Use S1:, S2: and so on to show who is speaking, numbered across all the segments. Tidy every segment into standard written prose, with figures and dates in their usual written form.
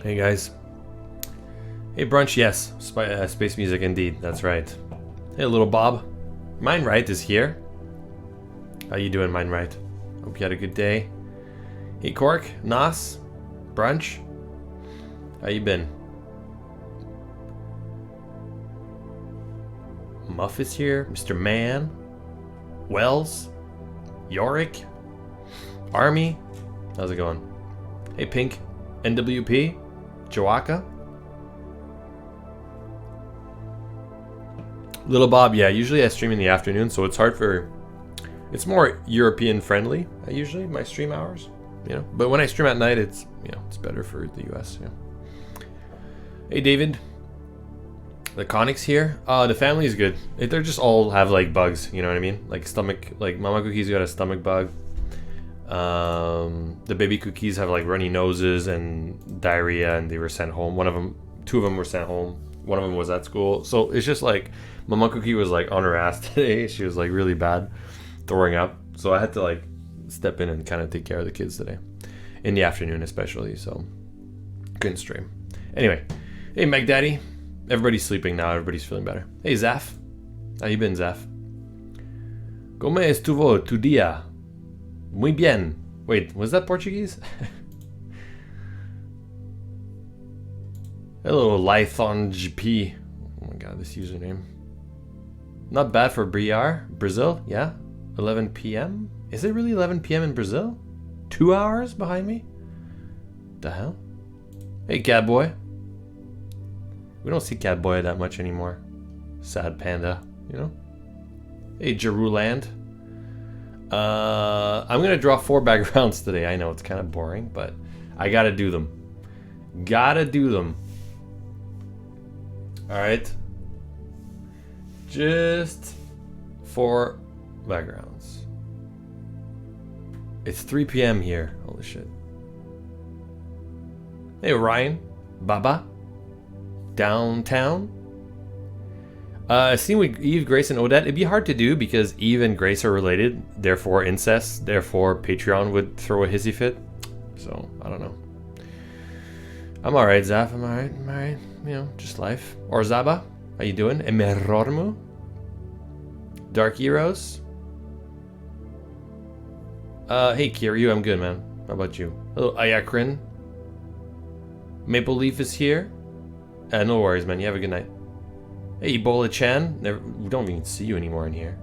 S1: Hey guys. Hey brunch, yes. Space music indeed, that's right. Hey little Bob. Mine Right is here. How you doing, Mine Right? Hope you had a good day. Hey Cork, Nas, brunch. How you been? Muff is here. Mr. Man. Wells. Yorick. Army. How's it going? Hey Pink. NWP. Joaka. Little Bob, yeah, usually I stream in the afternoon, so it's hard for... It's more European friendly, usually, my stream hours. You know, but when I stream at night, it's, you know, it's better for the US, yeah. Hey David. The Conics here. The family is good. They're just all have like bugs, you know what I mean? Like stomach, like Mama Cookie's got a stomach bug. The baby cookies have like runny noses and diarrhea, and they were sent home. Two of them were sent home. One of them was at school. So it's just like Mama Cookie was like on her ass today. She was like really bad, throwing up. So I had to like step in and kind of take care of the kids today, in the afternoon especially. So couldn't stream. Anyway, hey Meg Daddy. Everybody's sleeping now. Everybody's feeling better. Hey Zaf, how you been, Zaf? Como estuvo tu día? Muy bien. Wait, was that Portuguese? Hello, Lython GP. Oh my god, this username. Not bad for Brazil, yeah. 11 p.m. Is it really 11 p.m. in Brazil? 2 hours behind me? The hell? Hey, Catboy. We don't see Catboy that much anymore. Sad panda, you know? Hey, Jeruland. I'm gonna draw 4 backgrounds today. I know it's kind of boring, but I gotta do them. Gotta do them. Alright. Just 4 backgrounds. It's 3 p.m. here. Holy shit. Hey, Ryan. Baba. Downtown. Scene with Eve, Grace, and Odette. It'd be hard to do because Eve and Grace are related, therefore incest, therefore Patreon would throw a hissy fit. So, I don't know. I'm alright, Zaf. I'm alright. You know, just life. Or Zaba, how you doing? Emerormu. Dark Heroes. Hey Kiryu, I'm good, man. How about you? Hello, Ayakrin. Maple Leaf is here. No worries, man. You have a good night. Hey, Ebola-chan. We don't even see you anymore in here.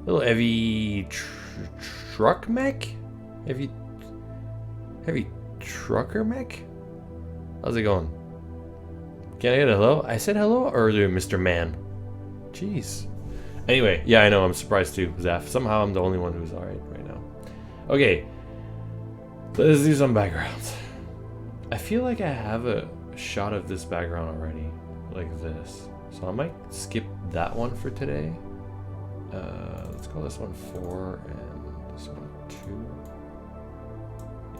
S1: Little heavy truck mech? Heavy trucker mech? How's it going? Can I get a hello? I said hello, or Mr. Man? Jeez. Anyway, yeah, I know. I'm surprised too, Zaf. Somehow I'm the only one who's alright right now. Okay. Let's do some backgrounds. I feel like I have a shot of this background already, like this. So I might skip that one for today. Let's call this one 4 and this one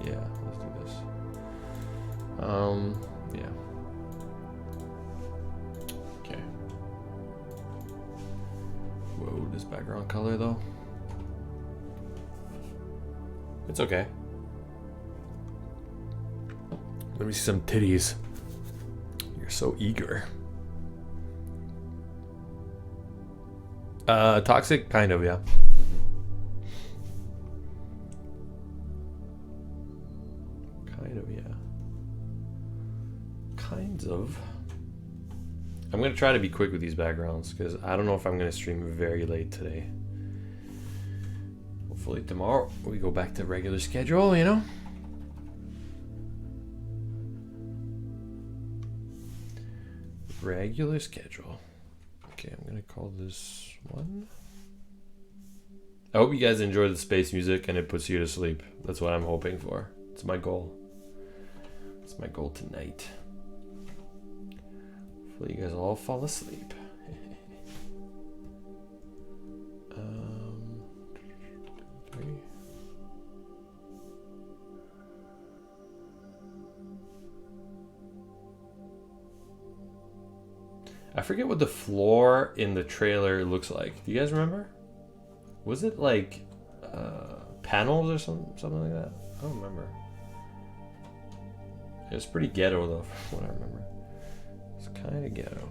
S1: 2. Yeah, let's do this. Yeah. Okay. Whoa, this background color though. It's okay. Let me see some titties. You're so eager. Toxic? Kind of, yeah. Kind of, yeah. Kinds of. I'm going to try to be quick with these backgrounds because I don't know if I'm going to stream very late today. Hopefully tomorrow we go back to regular schedule, you know? Regular schedule. Okay, I'm gonna call this one. I hope you guys enjoy the space music and it puts you to sleep. That's what I'm hoping for. It's my goal. It's my goal tonight. Hopefully you guys all fall asleep. Three. I forget what the floor in the trailer looks like. Do you guys remember? Was it like panels or something like that? I don't remember. It's pretty ghetto though, from what I remember. It's kind of ghetto.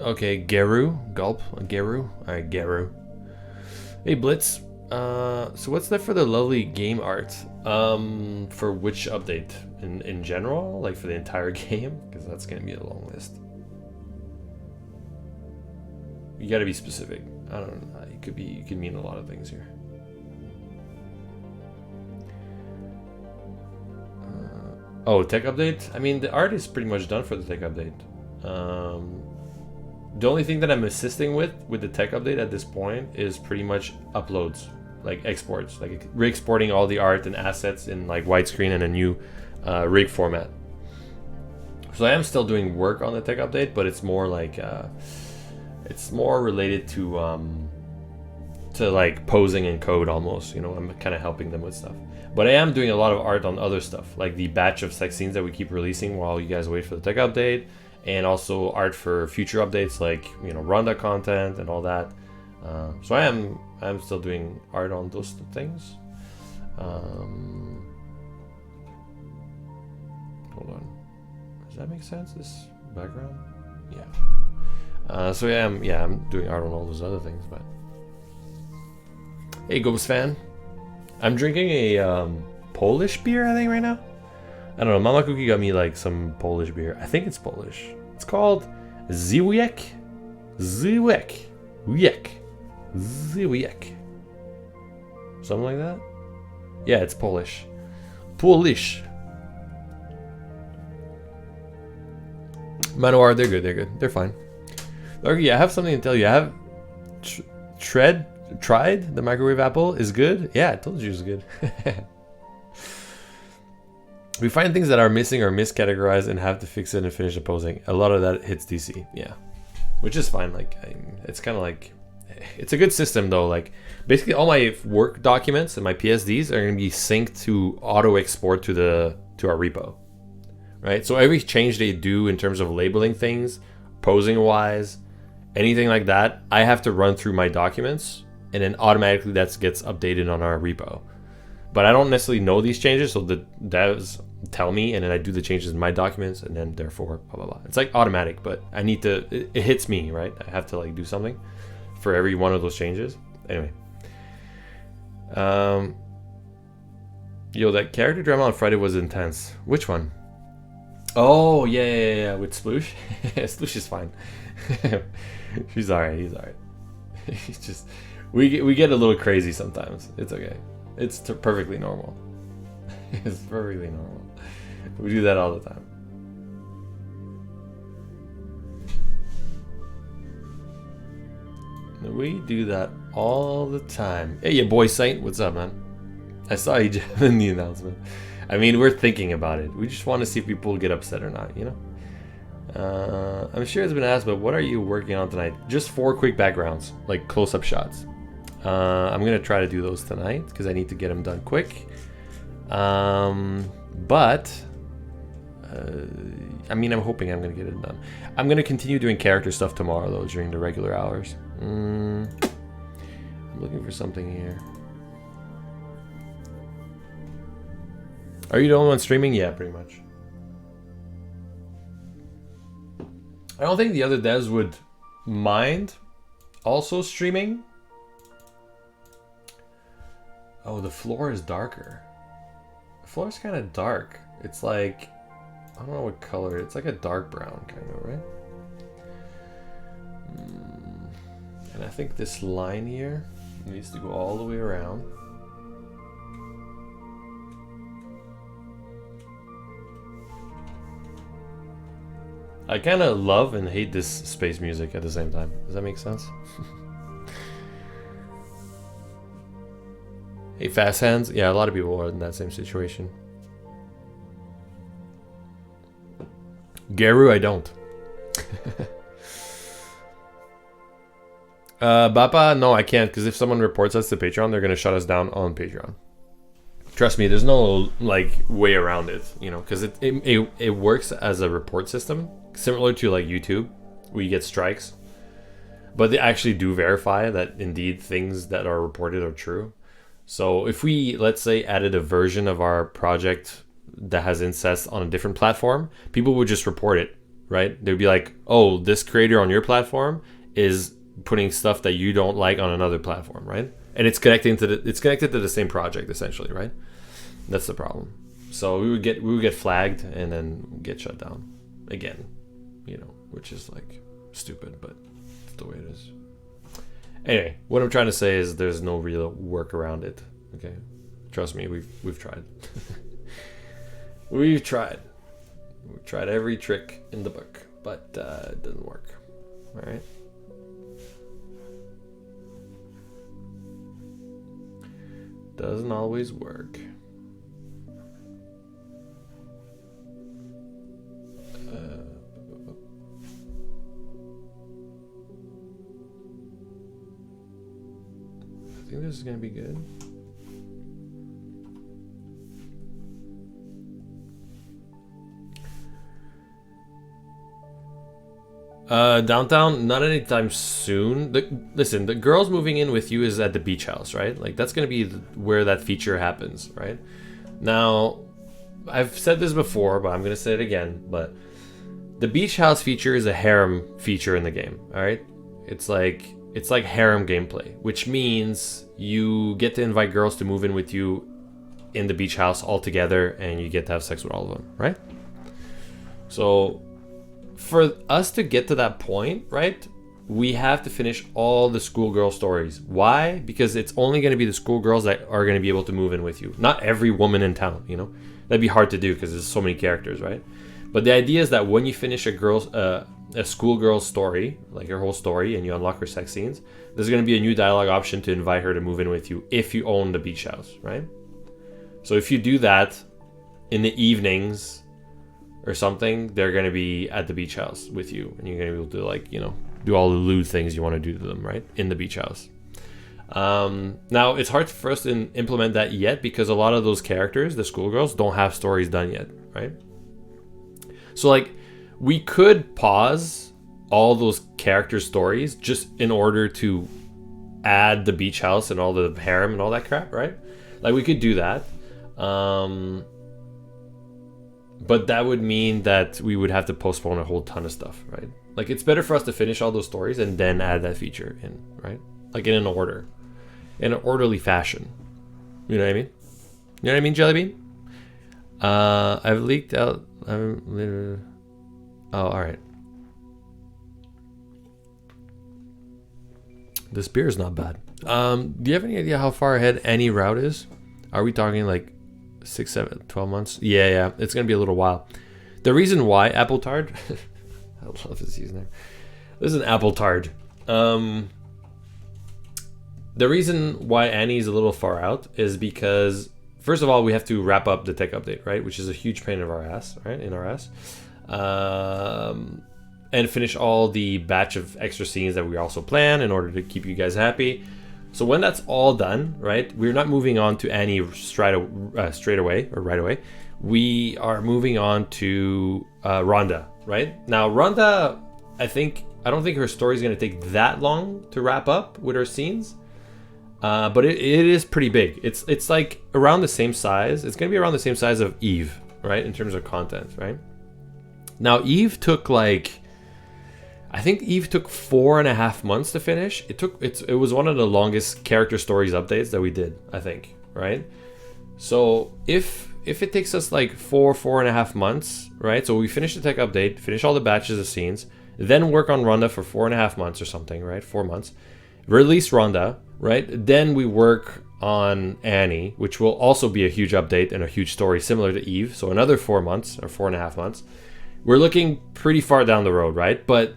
S1: Okay, Geru, Gulp, Geru. Alright, Geru. Hey, Blitz. So what's that for the lovely game art? For which update? In general? Like for the entire game? Because that's gonna be a long list. You gotta be specific. I don't know. It could mean a lot of things here. Oh, tech update? I mean, the art is pretty much done for the tech update. The only thing that I'm assisting with the tech update at this point is pretty much uploads, like exports, like re-exporting all the art and assets in like widescreen and a new rig format. So I am still doing work on the tech update, but it's more like it's more related to like posing and code almost. You know, I'm kind of helping them with stuff. But I am doing a lot of art on other stuff, like the batch of sex scenes that we keep releasing while you guys wait for the tech update. And also art for future updates, like, you know, Ronda content and all that. So I'm still doing art on those things. Hold on, does that make sense? This background, yeah. So yeah, I'm doing art on all those other things. But hey, Ghost fan, I'm drinking a Polish beer, I think, right now. I don't know, Mama Cookie got me like some Polish beer. I think it's Polish. It's called Ziwiek. Ziwiek. Something like that? Yeah, it's Polish. Polish. Manowar, they're good. They're fine. Okay, I have something to tell you. I have tried the microwave apple. Is good? Yeah, I told you it's good. We find things that are missing or miscategorized and have to fix it and finish the posing. A lot of that hits DC, yeah, which is fine. Like, it's kind of like, it's a good system though. Like, basically all my work documents and my PSDs are going to be synced to auto export to our repo, right? So every change they do in terms of labeling things, posing wise, anything like that, I have to run through my documents, and then automatically that gets updated on our repo. But I don't necessarily know these changes, so the devs tell me, and then I do the changes in my documents, and then therefore blah blah blah. It's like automatic, but I need to. It hits me, right? I have to like do something for every one of those changes. Anyway, yo, that character drama on Friday was intense. Which one? Oh yeah, with Sploosh. Sploosh is fine. She's alright. He's alright. He's just we get a little crazy sometimes. It's okay. It's perfectly normal. It's perfectly normal. We do that all the time. We do that all the time. Hey, your boy Saint, what's up, man? I saw you in the announcement. I mean, we're thinking about it. We just want to see if people get upset or not, you know? I'm sure it's been asked, but what are you working on tonight? Just 4 quick backgrounds, like close-up shots. I'm gonna try to do those tonight because I need to get them done quick. But I mean, I'm hoping I'm gonna get it done. I'm gonna continue doing character stuff tomorrow though during the regular hours. I'm looking for something here. Are you the only one streaming? Yeah, pretty much. I don't think the other devs would mind also streaming. Oh, the floor is darker. The floor is kind of dark. It's like, I don't know what color. It's like a dark brown kind of, right? And I think this line here needs to go all the way around. I kind of love and hate this space music at the same time. Does that make sense? Hey, fast hands. Yeah, a lot of people are in that same situation. Geru, I don't. Bappa, no, I can't, because if someone reports us to Patreon, they're going to shut us down on Patreon. Trust me, there's no like way around it, you know, because it works as a report system, similar to like YouTube, where you get strikes, but they actually do verify that indeed things that are reported are true. So if we, let's say, added a version of our project that has incest on a different platform, people would just report it, right? They'd be like, oh, this creator on your platform is putting stuff that you don't like on another platform, right? And it's connected to the same project essentially, right? That's the problem. So we would get flagged and then get shut down again, you know, which is like stupid, but it's the way it is. Anyway, what I'm trying to say is there's no real work around it. Okay, trust me, we've tried. We've tried every trick in the book, but it doesn't work. All right. Doesn't always work. I think this is gonna be good. Downtown, not anytime soon. Listen, the girls moving in with you is at the beach house, right? Like that's gonna be where that feature happens, right? Now, I've said this before, but I'm gonna say it again. But the beach house feature is a harem feature in the game. All right, it's like harem gameplay, which means you get to invite girls to move in with you in the beach house all together, and you get to have sex with all of them, right? So for us to get to that point, right, we have to finish all the schoolgirl stories. Why? Because it's only going to be the schoolgirls that are going to be able to move in with you. Not every woman in town, you know. That'd be hard to do because there's so many characters, right? But the idea is that when you finish a schoolgirl's story, like her whole story, and you unlock her sex scenes, there's going to be a new dialogue option to invite her to move in with you if you own the beach house, right? So if you do that in the evenings or something, they're going to be at the beach house with you, and you're going to be able to, like, you know, do all the lewd things you want to do to them, right, in the beach house. Now, it's hard for us to implement that yet because a lot of those characters, the schoolgirls, don't have stories done yet, right? So, like, we could pause all those character stories just in order to add the beach house and all the harem and all that crap, right? Like, we could do that. But that would mean that we would have to postpone a whole ton of stuff, right? Like, it's better for us to finish all those stories and then add that feature in, right? Like, in an orderly fashion. You know what I mean? You know what I mean, Jellybean? I've leaked out. Oh, all right. This beer is not bad. Do you have any idea how far ahead any route is? Are we talking like 6, 7, 12 months? Yeah, it's gonna be a little while. The reason why Apple Tard, I love this username. This is an Apple Tard. The reason why Annie's a little far out is because, first of all, we have to wrap up the tech update, right? Which is a huge pain in our ass, right? And finish all the batch of extra scenes that we also plan in order to keep you guys happy. So when that's all done, right, we're not moving on to Annie straight away or right away. We are moving on to Rhonda, right? Now, Rhonda, I don't think her story is going to take that long to wrap up with her scenes. But it is pretty big. It's like around the same size. It's going to be around the same size of Eve, right, in terms of content, right? Now, Eve took I think Eve took 4.5 months to finish. It was one of the longest character stories updates that we did, I think, right? So if it takes us like 4.5 months, right? So we finish the tech update, finish all the batches of scenes, then work on Rhonda for 4.5 months or something, right? 4 months. Release Rhonda, right? Then we work on Annie, which will also be a huge update and a huge story similar to Eve. So another 4 months or 4.5 months. We're looking pretty far down the road, right? But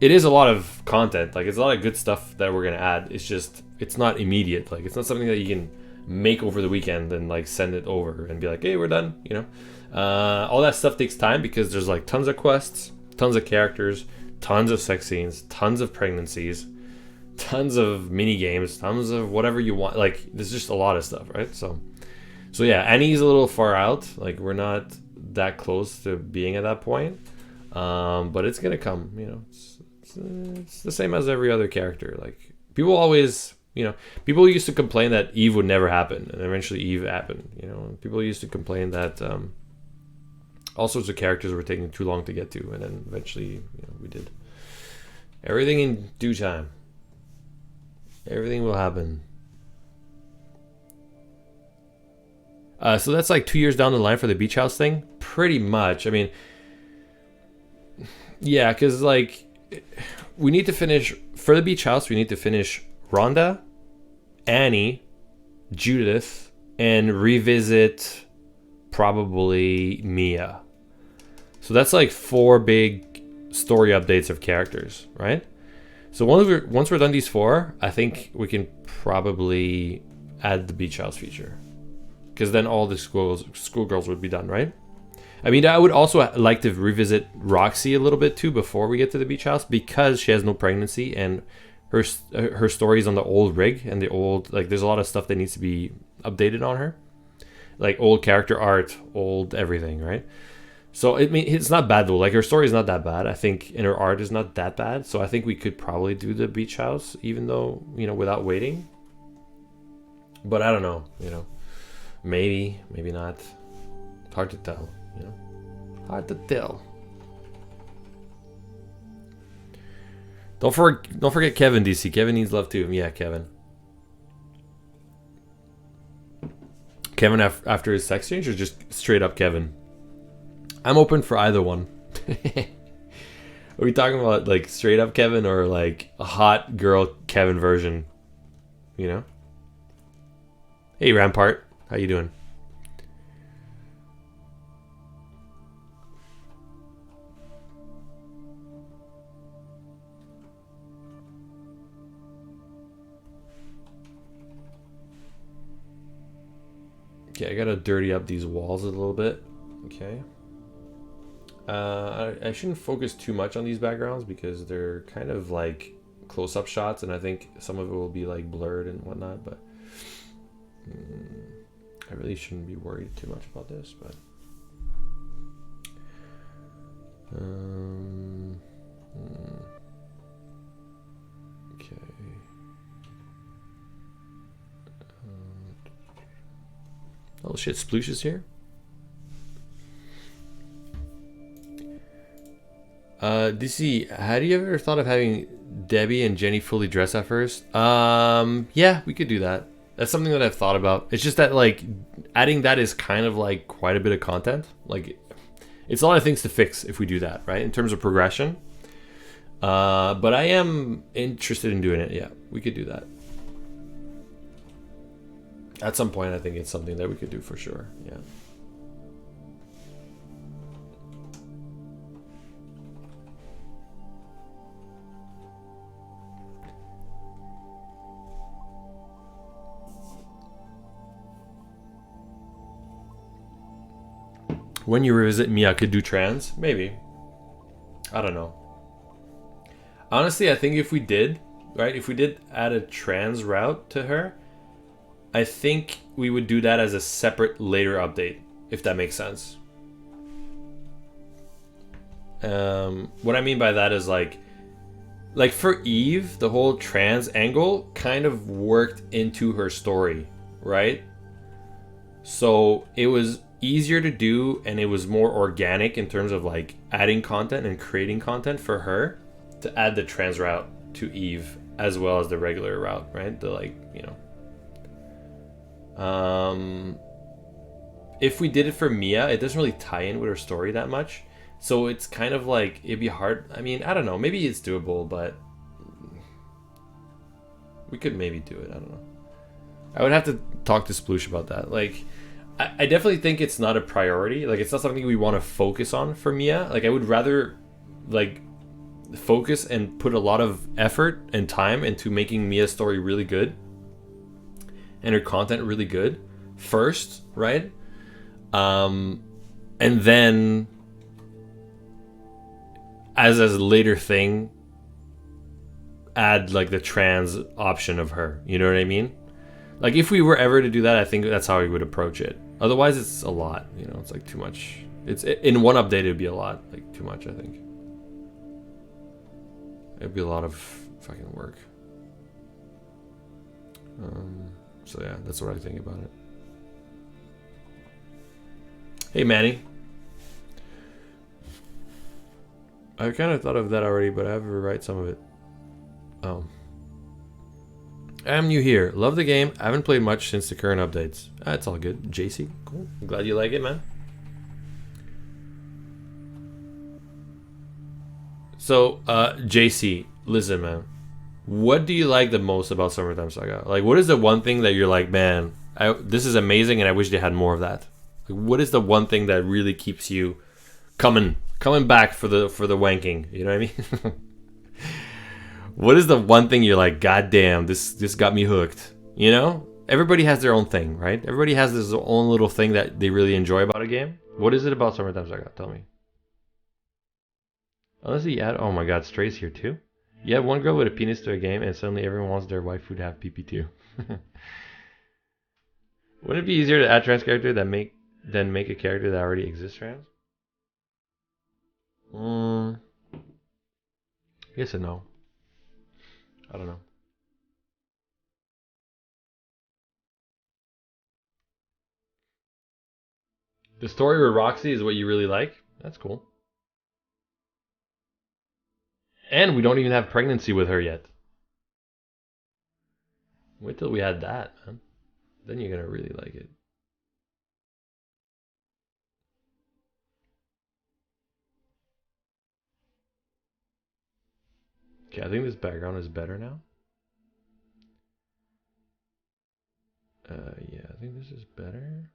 S1: it is a lot of content. Like, it's a lot of good stuff that we're going to add. It's just, it's not immediate. Like, it's not something that you can make over the weekend and like send it over and be like, hey, we're done, you know? All that stuff takes time because there's like tons of quests, tons of characters, tons of sex scenes, tons of pregnancies, tons of mini games, tons of whatever you want. Like, there's just a lot of stuff, right? So So yeah, Annie's a little far out. Like we're not that close to being at that point. But it's gonna come. You know, it's the same as every other character. Like people always, you know, people used to complain that Eve would never happen, and eventually Eve happened. You know, and people used to complain that all sorts of characters were taking too long to get to, and then eventually, you know, we did. Everything in due time. Everything will happen. So that's like 2 years down the line for the beach house thing? Pretty much. I mean, yeah, because like we need to finish, for the beach house, we need to finish Rhonda, Annie, Judith, and revisit probably Mia. So that's like 4 big story updates of characters, right? So once we're done these 4, I think we can probably add the beach house feature, because then all the schoolgirls would be done, right? I mean, I would also like to revisit Roxy a little bit too before we get to the beach house, because she has no pregnancy and her story's on the old rig and the old, like there's a lot of stuff that needs to be updated on her, like old character art, old everything, right? So it's not bad though. Like her story is not that bad, I think, and her art is not that bad. So I think we could probably do the beach house, even though, you know, without waiting. But I don't know, you know, maybe not. It's hard to tell, you know, hard to tell. Don't forget Kevin, DC. Kevin needs love too. Yeah, Kevin. Kevin after his sex change, or just straight up Kevin? I'm open for either one. Are we talking about like straight up Kevin, or like a hot girl Kevin version? You know? Hey Rampart, how you doing? Okay, I gotta dirty up these walls a little bit. Okay. I shouldn't focus too much on these backgrounds because they're kind of like close-up shots, and I think some of it will be like blurred and whatnot, but I really shouldn't be worried too much about this, but okay. Oh shit, Sploosh is here. DC, have you ever thought of having Debbie and Jenny fully dress at first? Yeah, we could do that. That's something that I've thought about. It's just that like adding that is kind of like quite a bit of content. Like it's a lot of things to fix if we do that, right? In terms of progression. But I am interested in doing it. Yeah, we could do that. At some point, I think it's something that we could do for sure. Yeah. When you revisit Mia, could do trans? Maybe. I don't know. Honestly, I think if we did, right, if we did add a trans route to her, I think we would do that as a separate later update, if that makes sense. What I mean by that is like for Eve, the whole trans angle kind of worked into her story, right? So it was easier to do, and it was more organic in terms of like adding content and creating content for her to add the trans route to Eve as well as the regular route, right? The like, you know. If we did it for Mia, it doesn't really tie in with her story that much. So it's kind of like, it'd be hard. I mean, I don't know. Maybe it's doable, but we could maybe do it. I don't know. I would have to talk to Sploosh about that. Like, I definitely think it's not a priority. Like, it's not something we want to focus on for Mia. Like, I would rather, like, focus and put a lot of effort and time into making Mia's story really good and her content really good first, right? And then as a later thing, add like the trans option of her. You know what I mean? Like if we were ever to do that, I think that's how we would approach it. Otherwise, it's a lot. You know, it's like too much. It's in one update, it'd be a lot, like too much. I think it'd be a lot of fucking work. So yeah, that's what I think about it. Hey Manny, I kind of thought of that already, but I have to rewrite some of it. I'm new here. Love the game. I haven't played much since the current updates. That's all good. JC, cool. I'm glad you like it, man. So, JC, listen, man. What do you like the most about Summertime Saga? Like, what is the one thing that you're like, man, this is amazing, and I wish they had more of that? Like, what is the one thing that really keeps you coming back for the wanking? You know what I mean? What is the one thing you're like, God damn, this got me hooked? You know? Everybody has their own thing, right? Everybody has their own little thing that they really enjoy about a game. What is it about Summertime Saga? Tell me. Unless you add, oh my God, Stray's here too. You have one girl with a penis to a game, and suddenly everyone wants their waifu to have PP too. Wouldn't it be easier to add trans character than make a character that already exists trans? Yes and no. I don't know. The story with Roxy is what you really like? That's cool. And we don't even have pregnancy with her yet. Wait till we had that, man. Then you're gonna really like it. Okay, I think this background is better now. Yeah, I think this is better.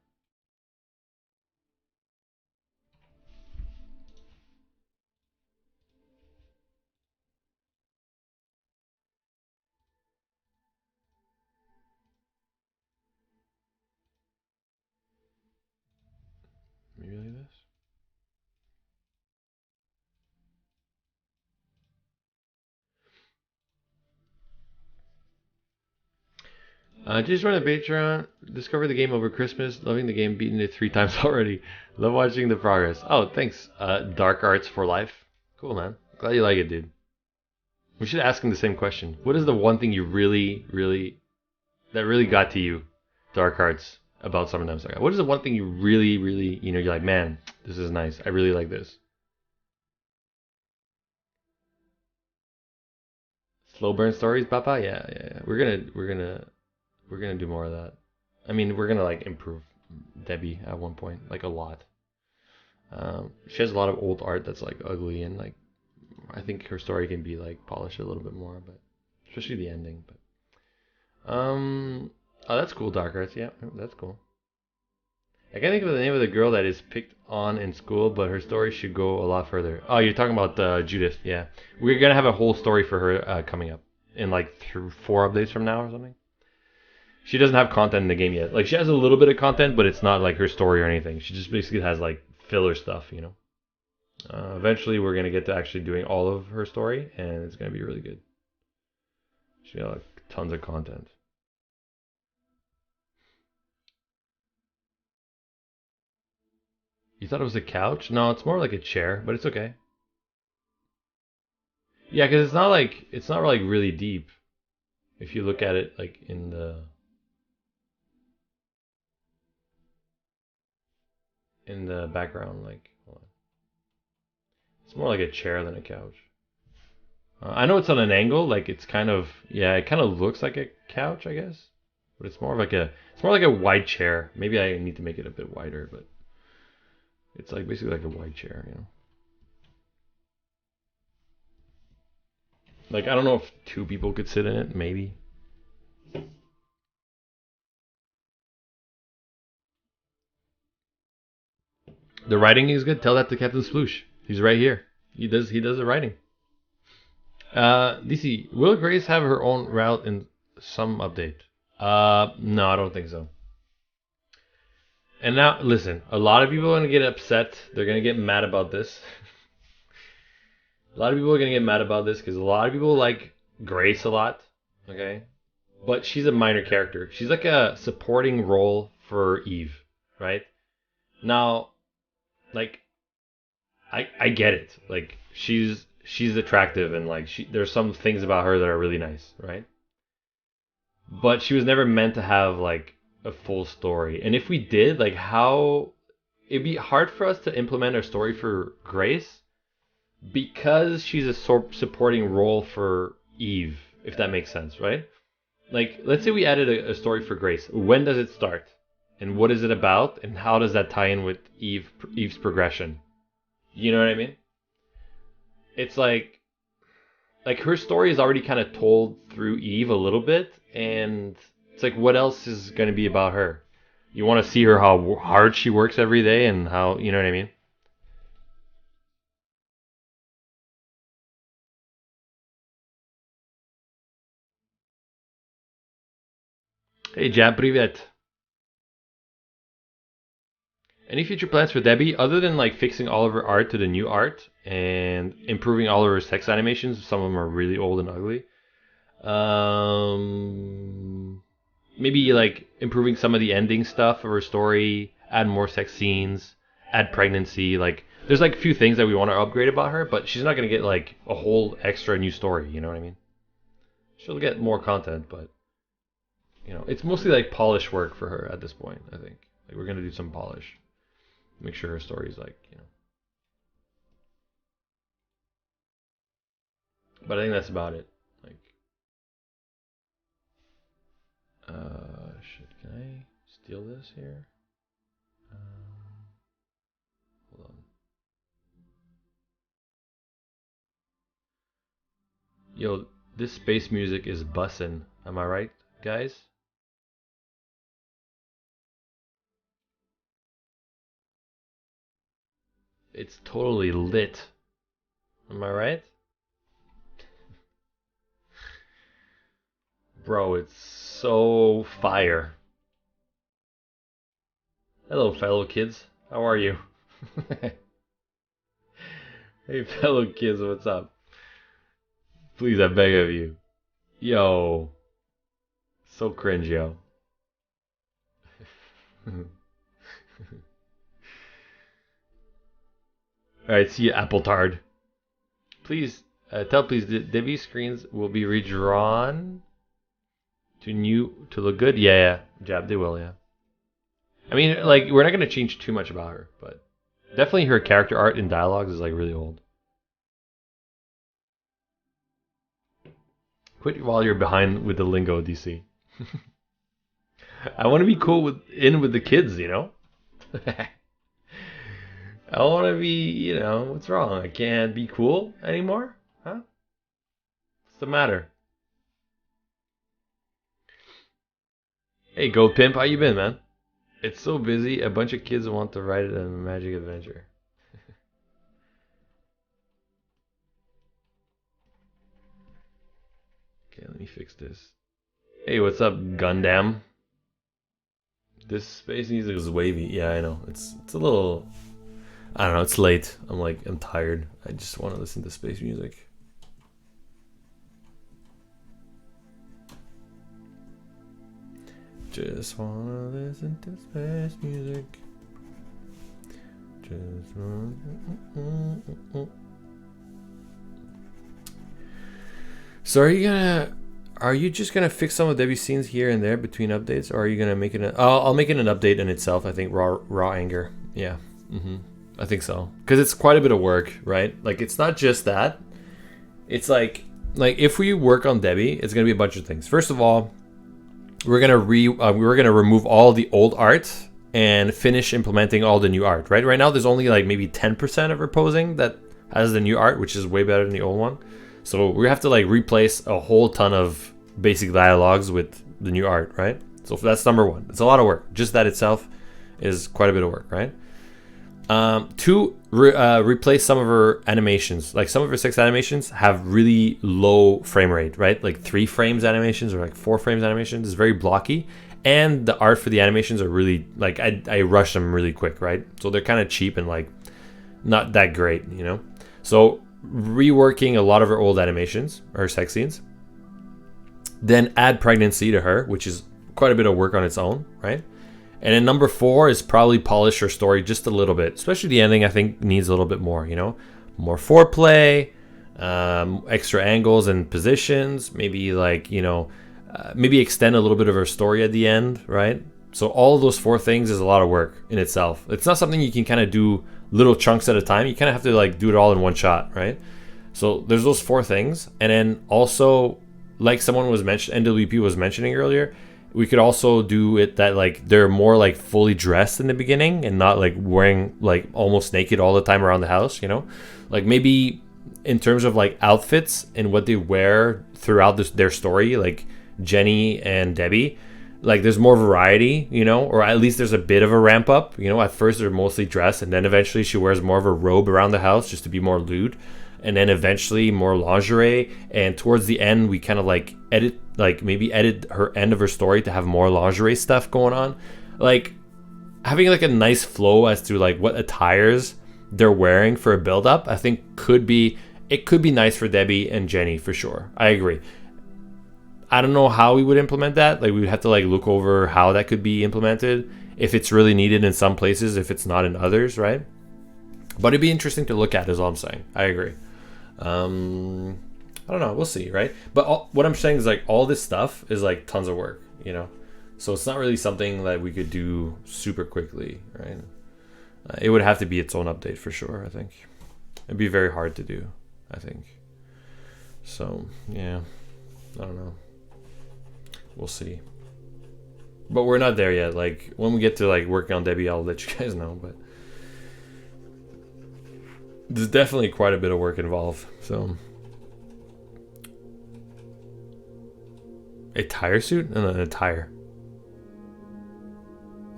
S1: Maybe like this. Just joined the Patreon. Discovered the game over Christmas. Loving the game. Beaten it 3 times already. Love watching the progress. Oh, thanks. Dark Arts for Life. Cool, man. Glad you like it, dude. We should ask him the same question. What is the one thing you really got to you, Dark Arts, about Summertime Saga? What is the one thing you really, you're like, man, this is nice. I really like this. Slow burn stories, Papa. Yeah. We're gonna do more of that. I mean, we're gonna like improve Debbie at one point, like a lot. She has a lot of old art that's like ugly, and like I think her story can be like polished a little bit more, but especially the ending. But oh, that's cool, Dark Arts. Yeah, that's cool. I can't think of the name of the girl that is picked on in school, but her story should go a lot further. Oh, you're talking about Judith. Yeah, we're gonna have a whole story for her coming up in like 4 updates from now or something. She doesn't have content in the game yet. Like she has a little bit of content, but it's not like her story or anything. She just basically has like filler stuff, you know. Eventually, we're gonna get to actually doing all of her story, and it's gonna be really good. She got like tons of content. You thought it was a couch? No, it's more like a chair, but it's okay. Yeah, because it's not like really deep. If you look at it like in the background, like hold on. It's more like a chair than a couch. I know it's on an angle, like it's kind of yeah, it kind of looks like a couch, I guess, but it's more like a wide chair. Maybe I need to make it a bit wider, but it's like basically like a wide chair, you know. Like I don't know if 2 people could sit in it, maybe. The writing is good. Tell that to Captain Sploosh. He's right here. He does the writing. DC, will Grace have her own route in some update? No, I don't think so. And now, listen, a lot of people are gonna get upset. They're gonna get mad about this. A lot of people are gonna get mad about this because a lot of people like Grace a lot. Okay, but she's a minor character. She's like a supporting role for Eve. right? Now, like I get it. Like she's attractive and like there's some things about her that are really nice, right? But she was never meant to have like a full story. And if we did, like how it'd be hard for us to implement a story for Grace because she's a supporting role for Eve, if that makes sense, right? Like, let's say we added a story for Grace. When does it start? And what is it about? And how does that tie in with Eve's progression? You know what I mean? It's like her story is already kind of told through Eve a little bit, and it's like what else is going to be about her? You want to see her how hard she works every day and how you know what I mean? Hey, Jab, привет. Any future plans for Debbie other than like fixing all of her art to the new art and improving all of her sex animations? Some of them are really old and ugly. Maybe like improving some of the ending stuff of her story, add more sex scenes, add pregnancy. Like there's like a few things that we want to upgrade about her, but she's not gonna get like a whole extra new story. You know what I mean? She'll get more content, but it's mostly like polish work for her at this point. I think like we're gonna do some polish, make sure her story's like. But I think that's about it. Like, shit. Can I steal this here? Hold on. Yo, this space music is bussin'. Am I right, guys? It's totally lit. Am I right? Bro, it's so fire. Hello, fellow kids. How are you? Hey, fellow kids, what's up? Please, I beg of you. Yo. So cringe, yo. Alright, see you, Apple Tard. Please, tell please, Debbie's screens will be redrawn to look good? Yeah, Jab, they will, yeah. I mean, like, we're not going to change too much about her, but definitely her character art and dialogues is, like, really old. Quit while you're behind with the lingo, DC. I want to be cool with the kids, you know? I want to be, what's wrong? I can't be cool anymore? Huh? What's the matter? Hey, Gold Pimp, how you been, man? It's so busy, a bunch of kids want to ride it on a magic adventure. Okay, let me fix this. Hey, what's up, Gundam? This space music is wavy. Yeah, I know. It's a little. I don't know. It's late. I'm tired. I just want to listen to space music. Just wanna listen to space music. Just wanna. So are you just gonna fix some of Debbie's scenes here and there between updates, or are you gonna make it? I'll make it an update in itself. I think raw anger. Yeah, I think so, because it's quite a bit of work, right? Like it's not just that. It's like if we work on Debbie, it's gonna be a bunch of things. First of all, we're gonna remove all the old art and finish implementing all the new art. Right now, there's only like maybe 10% of her posing that has the new art, which is way better than the old one. So we have to like replace a whole ton of basic dialogues with the new art, right? So that's number one. It's a lot of work. Just that itself is quite a bit of work, right? Two, replace some of her animations. Like some of her sex animations have really low frame rate, right? Like 3 frames animations or like 4 frames animations. It's very blocky. And the art for the animations are really, like, I rush them really quick, right? So they're kind of cheap and like not that great, So reworking a lot of her old animations, her sex scenes. Then add pregnancy to her, which is quite a bit of work on its own, right? And then number 4 is probably polish her story just a little bit, especially the ending. I think needs a little bit more, more foreplay, extra angles and positions, maybe like, maybe extend a little bit of her story at the end, right? So all of those 4 things is a lot of work in itself. It's not something you can kind of do little chunks at a time. You kind of have to like do it all in one shot, right? So there's those 4 things. And then also, like someone was NWP was mentioning earlier, we could also do it that like they're more like fully dressed in the beginning and not like wearing like almost naked all the time around the house, like maybe in terms of like outfits and what they wear throughout their story, like Jenny and Debbie, like there's more variety, or at least there's a bit of a ramp up. At first they're mostly dressed, and then eventually she wears more of a robe around the house just to be more lewd, and then eventually more lingerie, and towards the end we kind of like edit her end of her story to have more lingerie stuff going on, like having like a nice flow as to like what attires they're wearing for a build up. I think could be nice for Debbie and Jenny for sure. I agree. I don't know how we would implement that. Like we would have to like look over how that could be implemented, if it's really needed in some places, if it's not in others, right? But it'd be interesting to look at is all I'm saying. I agree. I don't know. We'll see, right? But what I'm saying is like all this stuff is like tons of work, So it's not really something that we could do super quickly, right? It would have to be its own update for sure, I think. It'd be very hard to do, I think. So, yeah. I don't know. We'll see. But we're not there yet. Like, when we get to like working on Debbie, I'll let you guys know, but there's definitely quite a bit of work involved. So a tire suit? No, a tire.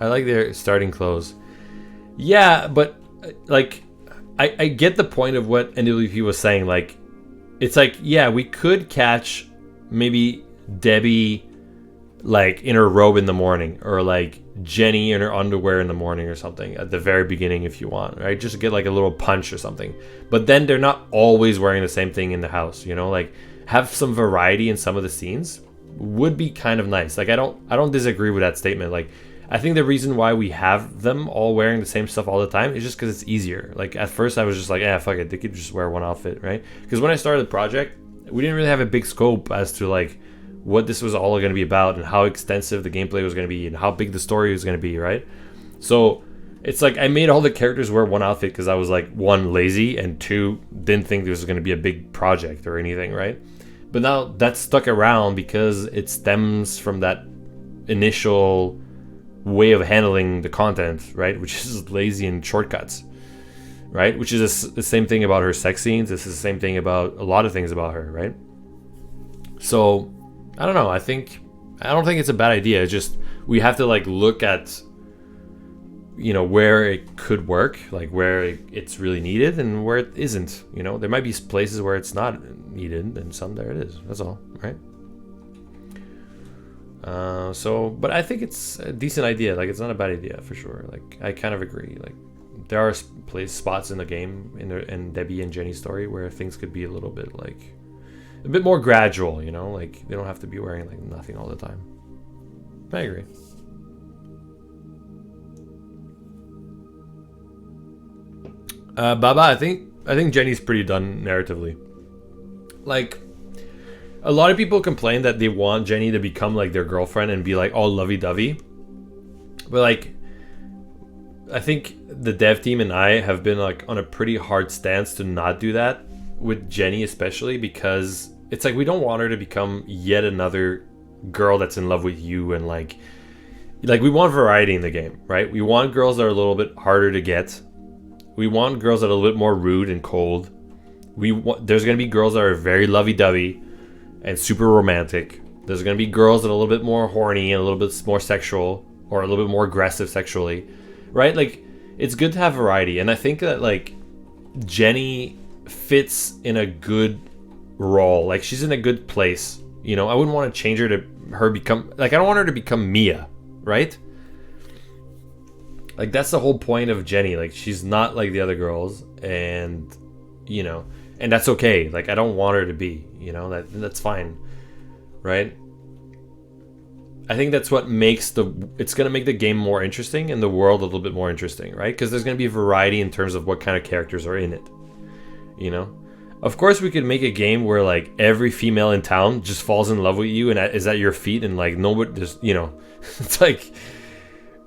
S1: I like their starting clothes. Yeah, but like I get the point of what NWP was saying. Like, it's like, yeah, we could catch maybe Debbie like in her robe in the morning, or like Jenny in her underwear in the morning or something at the very beginning if you want, right? Just to get like a little punch or something. But then they're not always wearing the same thing in the house, like have some variety in some of the scenes would be kind of nice. Like I don't disagree with that statement. Like I think the reason why we have them all wearing the same stuff all the time is just because it's easier. Like at first I was just like, fuck it, they could just wear one outfit, right? Because when I started the project, we didn't really have a big scope as to like what this was all going to be about and how extensive the gameplay was going to be and how big the story was going to be, right? So it's like I made all the characters wear one outfit because I was like, 1, lazy, and 2, didn't think this was going to be a big project or anything, right? But now that's stuck around because it stems from that initial way of handling the content, right? Which is lazy and shortcuts, right? Which is the same thing about her sex scenes. This is the same thing about a lot of things about her, right? So I don't know. I don't think it's a bad idea. It's just we have to like look at where it could work, like where it's really needed and where it isn't. There might be places where it's not needed and some there it is. That's all, right? But I think it's a decent idea. Like it's not a bad idea for sure. Like I kind of agree. Like there are spots in the game in Debbie and Jenny's story where things could be a little bit like a bit more gradual, like they don't have to be wearing like nothing all the time. I agree. Baba, I think Jenny's pretty done narratively. Like a lot of people complain that they want Jenny to become like their girlfriend and be like all lovey-dovey. But like I think the dev team and I have been like on a pretty hard stance to not do that with Jenny, especially because it's like we don't want her to become yet another girl that's in love with you, and like we want variety in the game, right? We want girls that are a little bit harder to get. We want girls that are a little bit more rude and cold. There's going to be girls that are very lovey-dovey and super romantic. There's going to be girls that are a little bit more horny and a little bit more sexual, or a little bit more aggressive sexually, right? Like it's good to have variety, and I think that like Jenny fits in a good role. Like she's in a good place, I wouldn't want to change her to become like, I don't want her to become Mia, right? Like that's the whole point of Jenny. Like she's not like the other girls, and and that's okay. Like I don't want her to be, that's fine, right? I think that's what makes it's going to make the game more interesting and the world a little bit more interesting, right? Because there's going to be variety in terms of what kind of characters are in it, you know? Of course, we could make a game where like every female in town just falls in love with you and is at your feet, and like nobody just, it's like,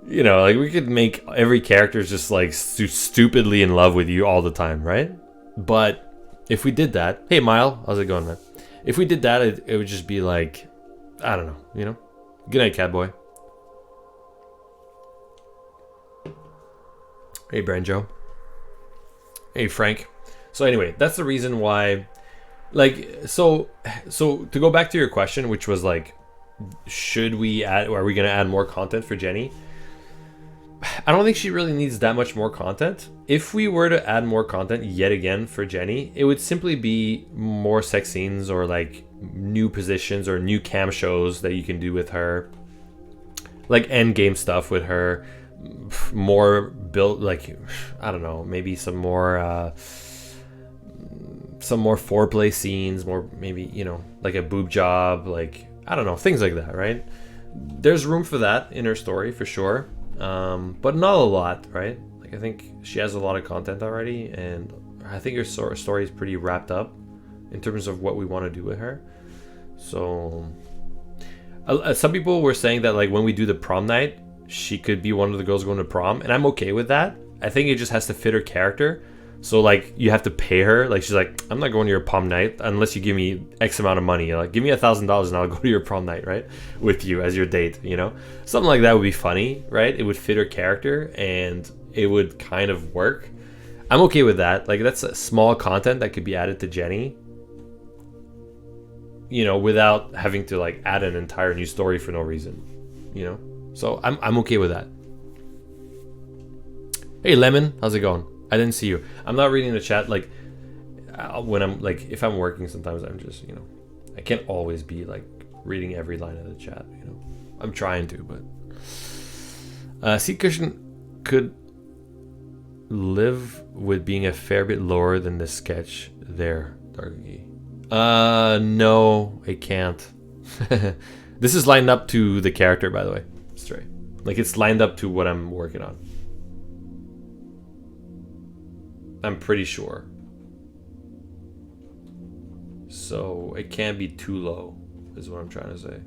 S1: like we could make every character just like stupidly in love with you all the time, right? But if we did that, hey Mile, how's it going, man? If we did that, it would just be like, I don't know, Good night, Catboy. Hey, Branjo. Hey, Frank. So anyway, that's the reason why, like, so to go back to your question, which was like, should we add, or are we going to add more content for Jenny? I don't think she really needs that much more content. If we were to add more content yet again for Jenny, it would simply be more sex scenes or like new positions or new cam shows that you can do with her, like end game stuff with her, more built, like, I don't know, maybe some more foreplay scenes, more maybe, like a boob job, like, I don't know, things like that, right? There's room for that in her story for sure, but not a lot, right? Like, I think she has a lot of content already, and I think her story is pretty wrapped up in terms of what we want to do with her. So some people were saying that like when we do the prom night, she could be one of the girls going to prom, and I'm okay with that. I think it just has to fit her character. So like you have to pay her. Like she's like, I'm not going to your prom night unless you give me X amount of money. Like give me $1,000 and I'll go to your prom night, right? With you as your date, Something like that would be funny, right? It would fit her character and it would kind of work. I'm okay with that. Like that's a small content that could be added to Jenny, without having to like add an entire new story for no reason, So I'm okay with that. Hey Lemon, how's it going? I didn't see you. I'm not reading the chat. Like when I'm like, if I'm working, sometimes I'm just, I can't always be like reading every line of the chat. I'm trying to, but Seat Cushion could live with being a fair bit lower than the sketch there, Darky. No, it can't. This is lined up to the character, by the way. Straight. Like it's lined up to what I'm working on. I'm pretty sure. So it can't be too low, is what I'm trying to say.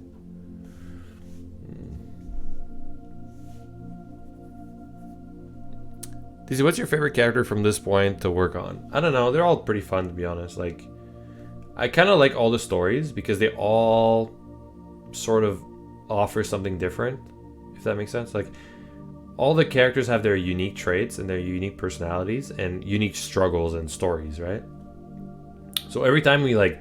S1: Dizzy, what's your favorite character from this point to work on? I don't know. They're all pretty fun, to be honest. Like, I kind of like all the stories because they all sort of offer something different, if that makes sense. Like, all the characters have their unique traits and their unique personalities and unique struggles and stories, right? So every time we like,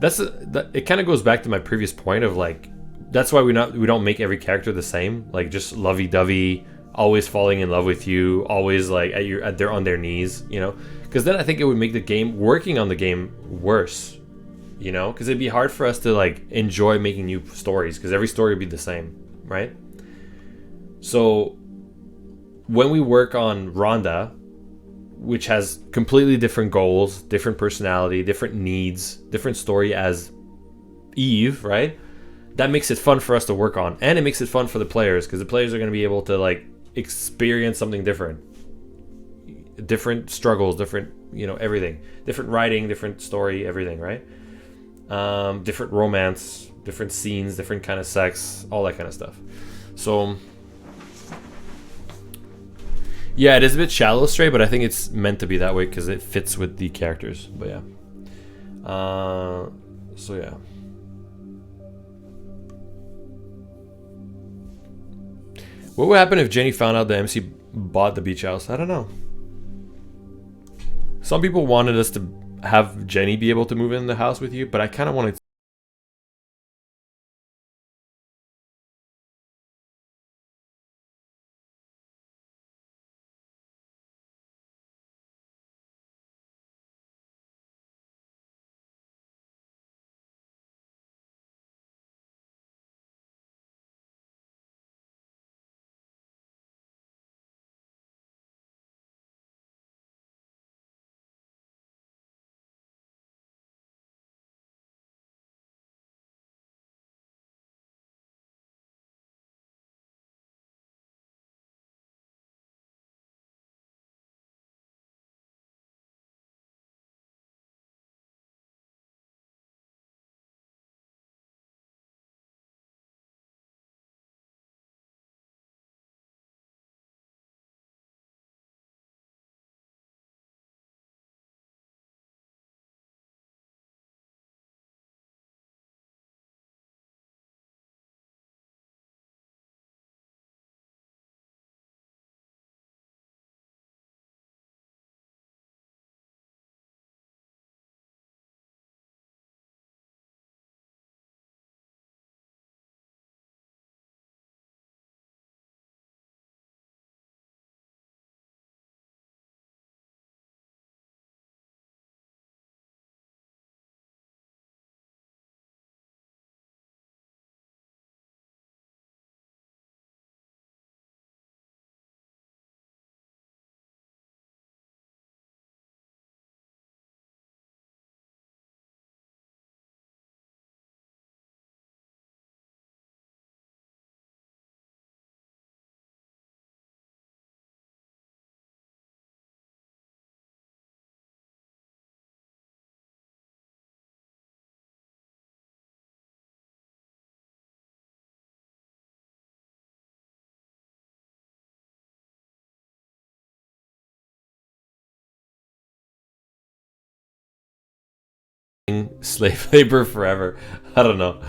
S1: it kind of goes back to my previous point of like, that's why we don't make every character the same, like just lovey-dovey, always falling in love with you, always like on their knees, because then I think it would make the game, working on the game, worse, because it'd be hard for us to like enjoy making new stories because every story would be the same, right? So when we work on Rhonda, which has completely different goals, different personality, different needs, different story as Eve, right? That makes it fun for us to work on, and it makes it fun for the players because the players are going to be able to like experience something different, different struggles, different, everything, different writing, different story, everything, right? Different romance, different scenes, different kind of sex, all that kind of stuff. So yeah, it is a bit shallow, Stray, but I think it's meant to be that way because it fits with the characters. But yeah, so yeah. What would happen if Jenny found out that MC bought the beach house? I don't know. Some people wanted us to have Jenny be able to move in the house with you, but I kind of wanted slave labor forever. I don't know.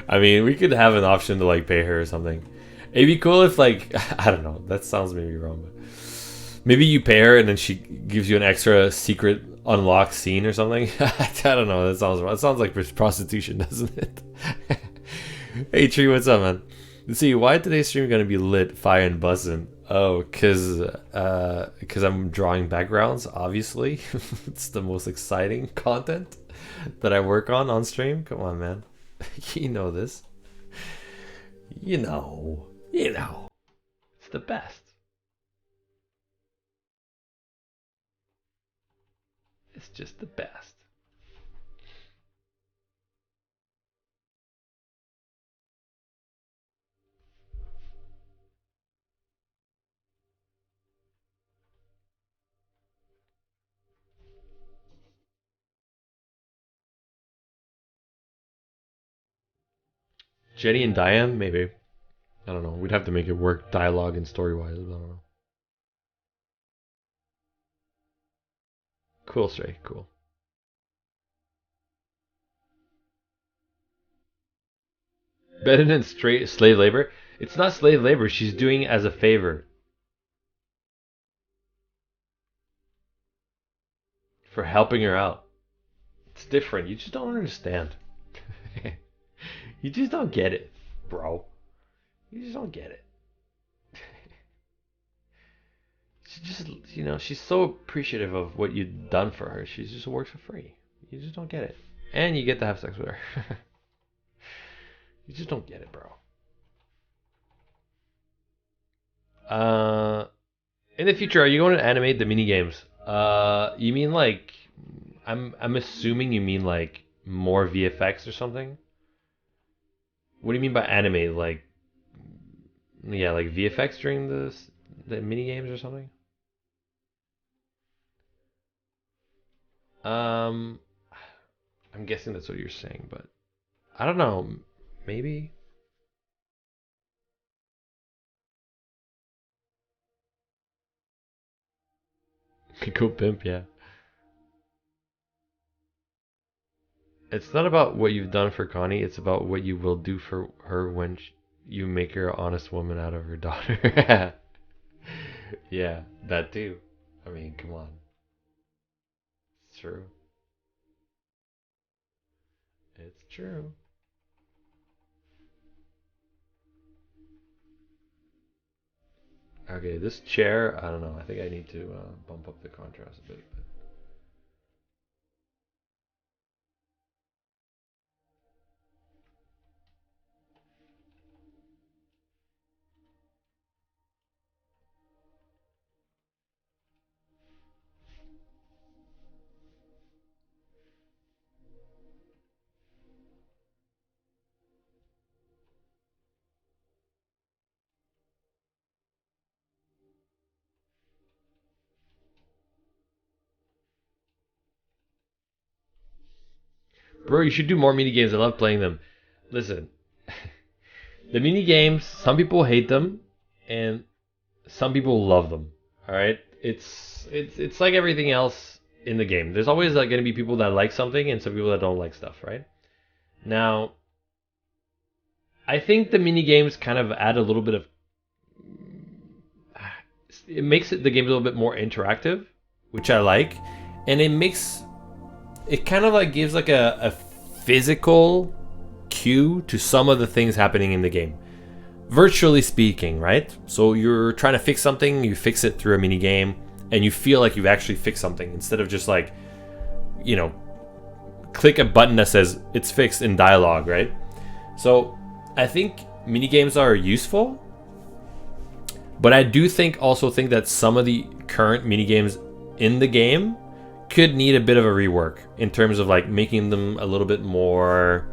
S1: I mean, we could have an option to like pay her or something. It'd be cool if like I don't know. That sounds maybe wrong, but maybe you pay her and then she gives you an extra secret unlocked scene or something. I don't know. That sounds wrong. It sounds like prostitution, doesn't it? Hey Tree, what's up, man? Let's see. Why today's stream gonna be lit, fire, and buzzing? Oh, cause I'm drawing backgrounds. Obviously, it's the most exciting content that I work on stream. Come on, man. You know this. You know. It's the best. It's just the best. Jenny and Diane, maybe. I don't know. We'd have to make it work dialogue and story-wise. I don't know. Cool, Stray. Cool. Better than straight slave labor? It's not slave labor. She's doing it as a favor. For helping her out. It's different. You just don't understand. You just don't get it, bro. You just don't get it. She just, she's so appreciative of what you've done for her. She just works for free. You just don't get it. And you get to have sex with her. You just don't get it, bro. In the future, are you going to animate the mini games? You mean like, I'm assuming you mean like more VFX or something? What do you mean by animate? Like, yeah, like VFX during the mini games or something? I'm guessing that's what you're saying, but I don't know. Maybe. Go pimp, yeah. It's not about what you've done for Connie. It's about what you will do for her when you make her an honest woman out of her daughter. Yeah, that too. I mean, come on. It's true. It's true. Okay, this chair, I don't know. I think I need to bump up the contrast a bit. Bro, you should do more mini games. I love playing them. Listen, the mini games, some people hate them, and some people love them. All right, it's like everything else in the game. There's always like going to be people that like something and some people that don't like stuff, right? Now, I think the mini games kind of add a little bit of. It makes the game a little bit more interactive, which I like, and it kind of like gives like a physical cue to some of the things happening in the game, virtually speaking, right? So you're trying to fix something, you fix it through a mini game, and you feel like you've actually fixed something instead of just like, click a button that says it's fixed in dialogue, right? So I think mini games are useful, but I do also think that some of the current mini games in the game could need a bit of a rework in terms of like making them a little bit more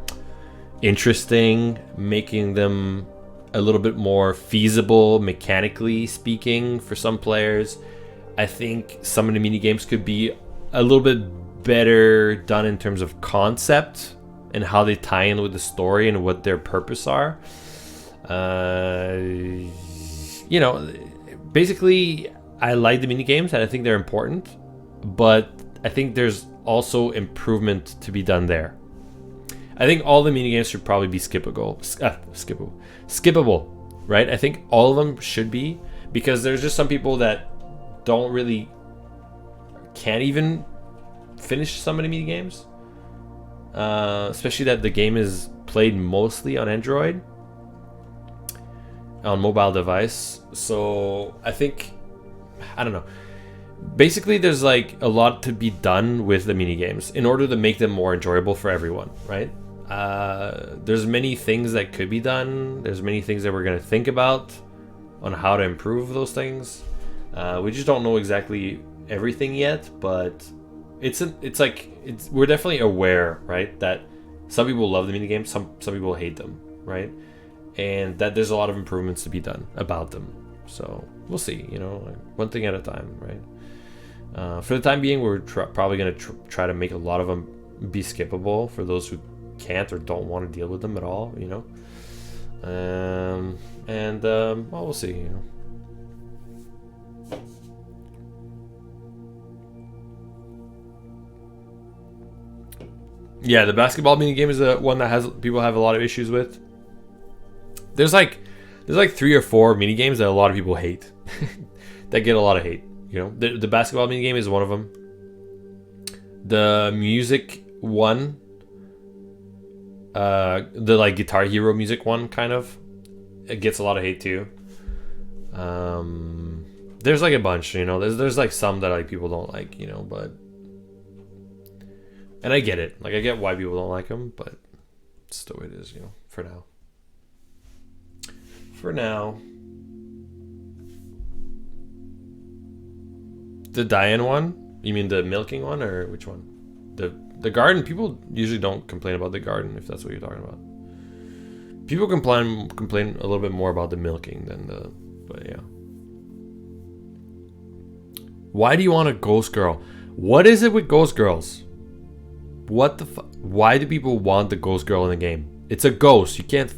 S1: interesting, making them a little bit more feasible mechanically speaking for some players. I think some of the mini games could be a little bit better done in terms of concept and how they tie in with the story and what their purpose are. Basically I like the mini games and I think they're important, but I think there's also improvement to be done there. I think all the mini games should probably be skippable, right? I think all of them should be, because there's just some people that can't even finish some of the mini games, especially that the game is played mostly on Android, on mobile device. So I think, I don't know. Basically, there's like a lot to be done with the mini games in order to make them more enjoyable for everyone, right? There's many things that could be done. There's many things that we're gonna think about on how to improve those things. We just don't know exactly everything yet, but we're definitely aware, right, that some people love the mini games, some people hate them, right, and that there's a lot of improvements to be done about them. So we'll see, like one thing at a time, right? For the time being, we're probably going to try to make a lot of them be skippable for those who can't or don't want to deal with them at all, well, we'll see, Yeah, the basketball mini game is one that people have a lot of issues with. There's like 3 or 4 mini games that a lot of people hate, that get a lot of hate. The basketball mini game is one of them. The music one, the like Guitar Hero music one, kind of, it gets a lot of hate too. There's like a bunch, there's like some that like people don't like, but, and I get it, like I get why people don't like them, but it's the way it is, for now. For now. The Diane one? You mean the milking one, or which one? The garden. People usually don't complain about the garden, if that's what you're talking about. People complain a little bit more about the milking than but yeah. Why do you want a ghost girl? What is it with ghost girls? What the fuck? Why do people want the ghost girl in the game? It's a ghost. You can't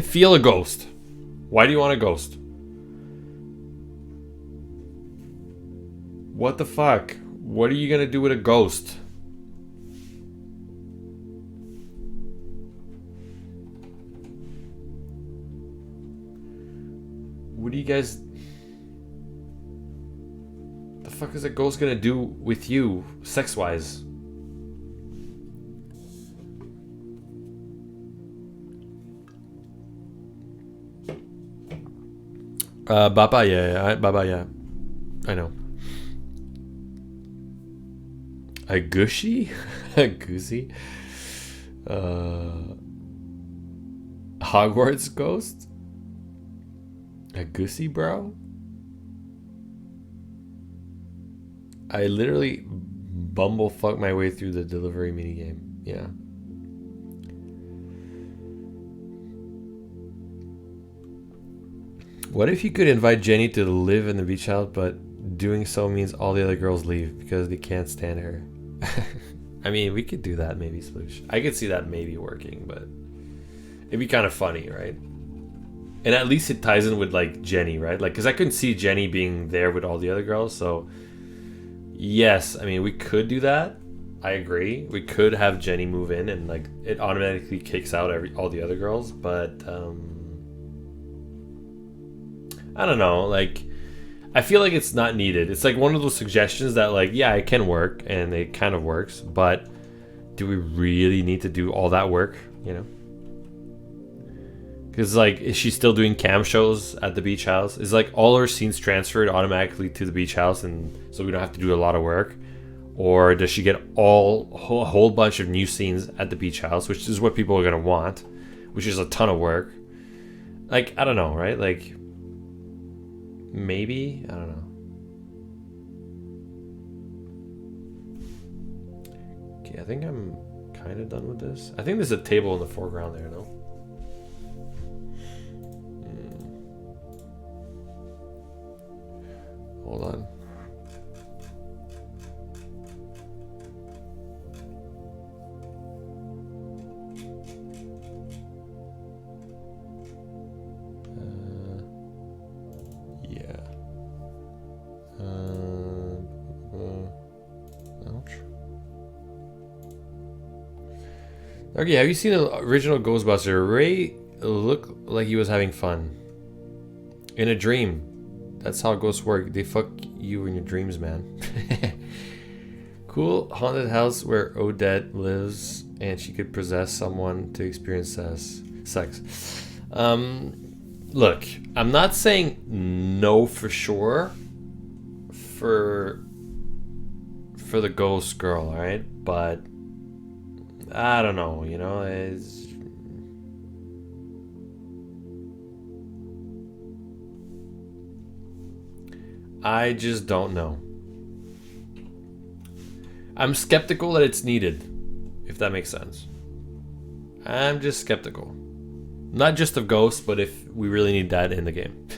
S1: feel a ghost. Why do you want a ghost? What the fuck? What are you gonna do with a ghost? What do you guys... The fuck is a ghost gonna do with you, sex-wise? Baba, yeah. Baba, yeah. I know. A gushy? A goosey? Hogwarts ghost? A goosey, bro? I literally bumblefuck my way through the delivery minigame. Yeah. What if you could invite Jenny to live in the beach house, but doing so means all the other girls leave because they can't stand her? I mean, we could do that maybe, Sploosh. I could see that maybe working, but it'd be kind of funny, right? And at least it ties in with like Jenny, right? Like, because I couldn't see Jenny being there with all the other girls, so yes, I mean, we could do that. I agree. We could have Jenny move in and like it automatically kicks out all the other girls, but I don't know, like I feel like it's not needed. It's like one of those suggestions that like, yeah, it can work and it kind of works, but do we really need to do all that work, Because like, is she still doing cam shows at the beach house? Is like all her scenes transferred automatically to the beach house and so we don't have to do a lot of work? Or does she get a whole bunch of new scenes at the beach house, which is what people are going to want, which is a ton of work? Like, I don't know, right? Like, maybe? I don't know. Okay, I think I'm kind of done with this. I think there's a table in the foreground there, no? Hold on. Yeah. Okay, have you seen the original Ghostbuster? Ray looked like he was having fun. In a dream. That's how ghosts work. They fuck you in your dreams, man. Cool haunted house where Odette lives and she could possess someone to experience sex. Look, I'm not saying no for sure for the ghost girl, alright? But I don't know, you know, I just don't know. I'm skeptical that it's needed, if that makes sense. I'm just skeptical. Not just of ghosts, but if we really need that in the game.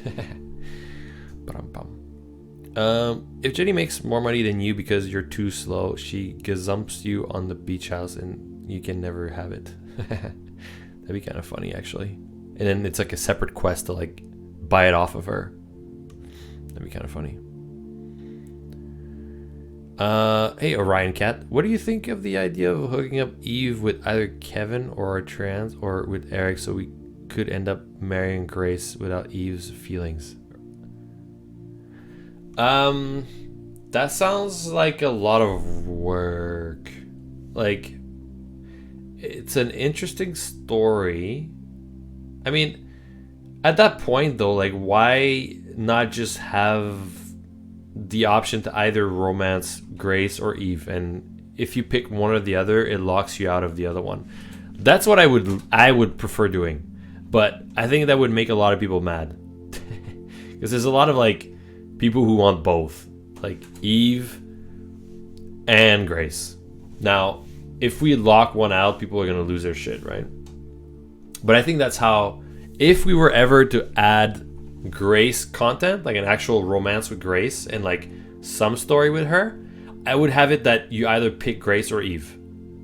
S1: If Jenny makes more money than you because you're too slow, she gazumps you on the beach house and you can never have it. That'd be kind of funny, actually. And then it's like a separate quest to like buy it off of her. That'd be kind of funny. Hey, Orion Cat, what do you think of the idea of hooking up Eve with either Kevin or a trans or with Eric so we could end up marrying Grace without Eve's feelings? That sounds like a lot of work. Like, it's an interesting story. I mean, at that point though, like, why not just have the option to either romance Grace or Eve, and if you pick one or the other, it locks you out of the other one. That's what I would prefer doing, but I think that would make a lot of people mad because there's a lot of like people who want both, like Eve and Grace. Now, if we lock one out, people are gonna lose their shit, right? But I think that's how, if we were ever to add Grace content, like an actual romance with Grace and like some story with her, I would have it that you either pick Grace or Eve.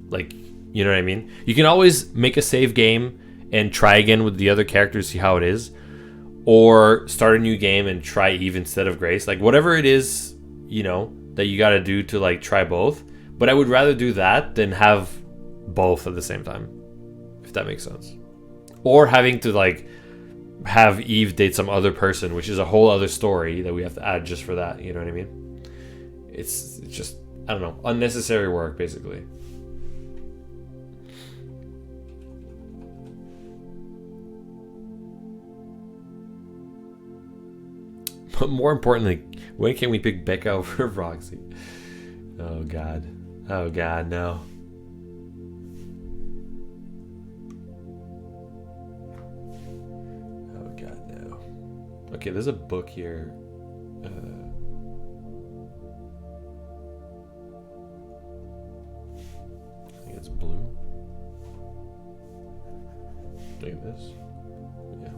S1: Like, you know what I mean? You can always make a save game and try again with the other characters, see how it is, or start a new game and try Eve instead of Grace. Like, whatever it is, you know, that you got to do to like try both. But I would rather do that than have both at the same time, if that makes sense. Or having to like have Eve date some other person, which is a whole other story that we have to add just for that. You know what I mean? It's just, I don't know, unnecessary work, basically. But more importantly, when can we pick Becca over Roxy? Oh God. Oh God, no. Oh God, no. Okay, there's a book here. I think it's blue. Look at this. Yeah.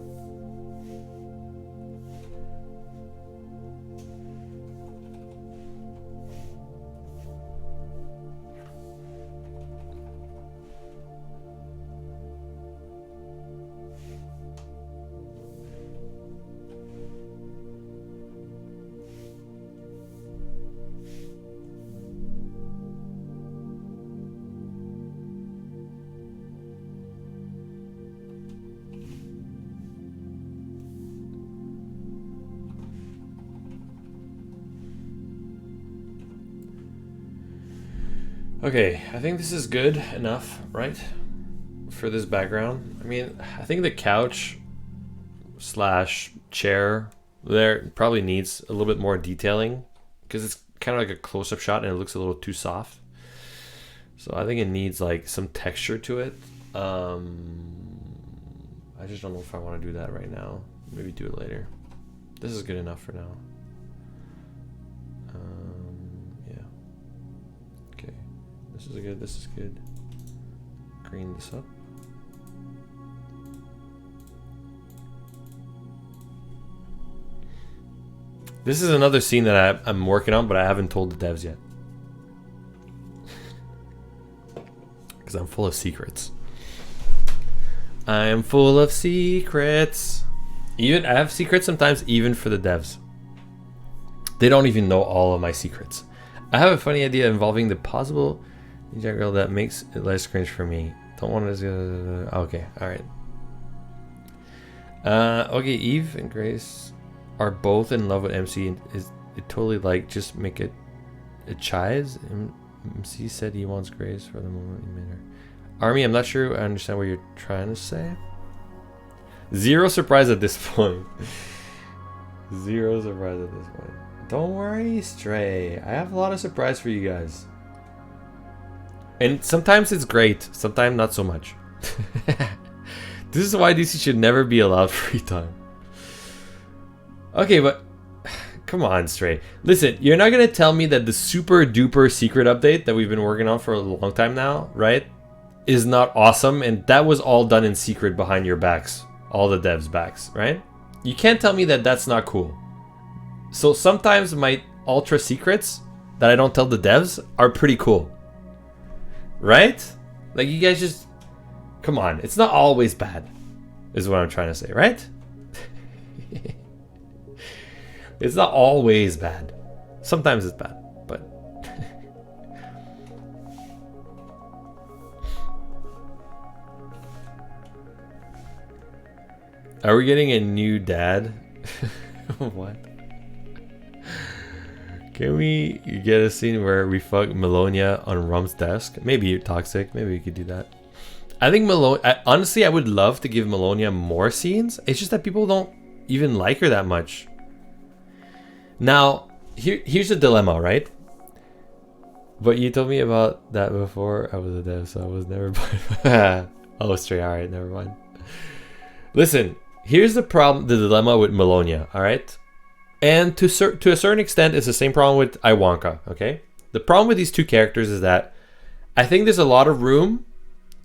S1: Okay, I think this is good enough, right? For this background. I mean, I think the couch slash chair there probably needs a little bit more detailing because it's kind of like a close-up shot and it looks a little too soft. So I think it needs like some texture to it. I just don't know if I want to do that right now. Maybe do it later. This is good enough for now. Yeah. Okay. This is good. This is good. Green this up. This is another scene that I'm working on, but I haven't told the devs yet. Because I'm full of secrets. I am full of secrets. Even I have secrets sometimes, even for the devs. They don't even know all of my secrets. I have a funny idea involving the possible girl that makes it less cringe for me. Don't want to. Okay, all right. Okay, Eve and Grace are both in love with MC, and is it totally like just make it a chise? MC said he wants Grace for the moment he met her. Army, I'm not sure I understand what you're trying to say. Zero surprise at this point. Zero surprise at this point. Don't worry, Stray. I have a lot of surprise for you guys. And sometimes it's great, sometimes not so much. This is why DC should never be allowed free time. Okay, but come on, Stray. Listen, you're not gonna tell me that the super duper secret update that we've been working on for a long time now, right, is not awesome, and that was all done in secret behind your backs, all the devs' backs, right? You can't tell me that that's not cool. So sometimes my ultra secrets that I don't tell the devs are pretty cool, right? Like, you guys just, come on, it's not always bad, is what I'm trying to say, right? It's not always bad. Sometimes it's bad, but are we getting a new dad? What? Can we get a scene where we fuck Melonia on Rum's desk? Maybe Toxic. Maybe we could do that. I think honestly, I would love to give Melonia more scenes. It's just that people don't even like her that much. Now, here's the dilemma, right? But you told me about that before I was a dev, so I was never... Oh, straight. All right, never mind. Listen, here's the problem, the dilemma with Melonia, all right? And to a certain extent, it's the same problem with Iwanka, okay? The problem with these two characters is that I think there's a lot of room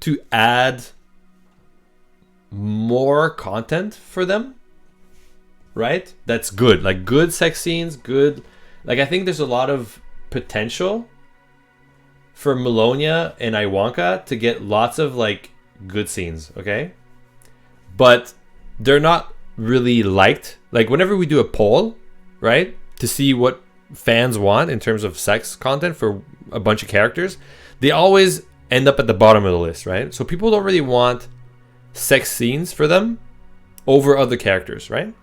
S1: to add more content for them, right? That's good, like good sex scenes, good. Like, I think there's a lot of potential for Melonia and Iwanka to get lots of like good scenes, okay? But they're not really liked. Like, whenever we do a poll, right, to see what fans want in terms of sex content for a bunch of characters, they always end up at the bottom of the list, right? So people don't really want sex scenes for them over other characters, right?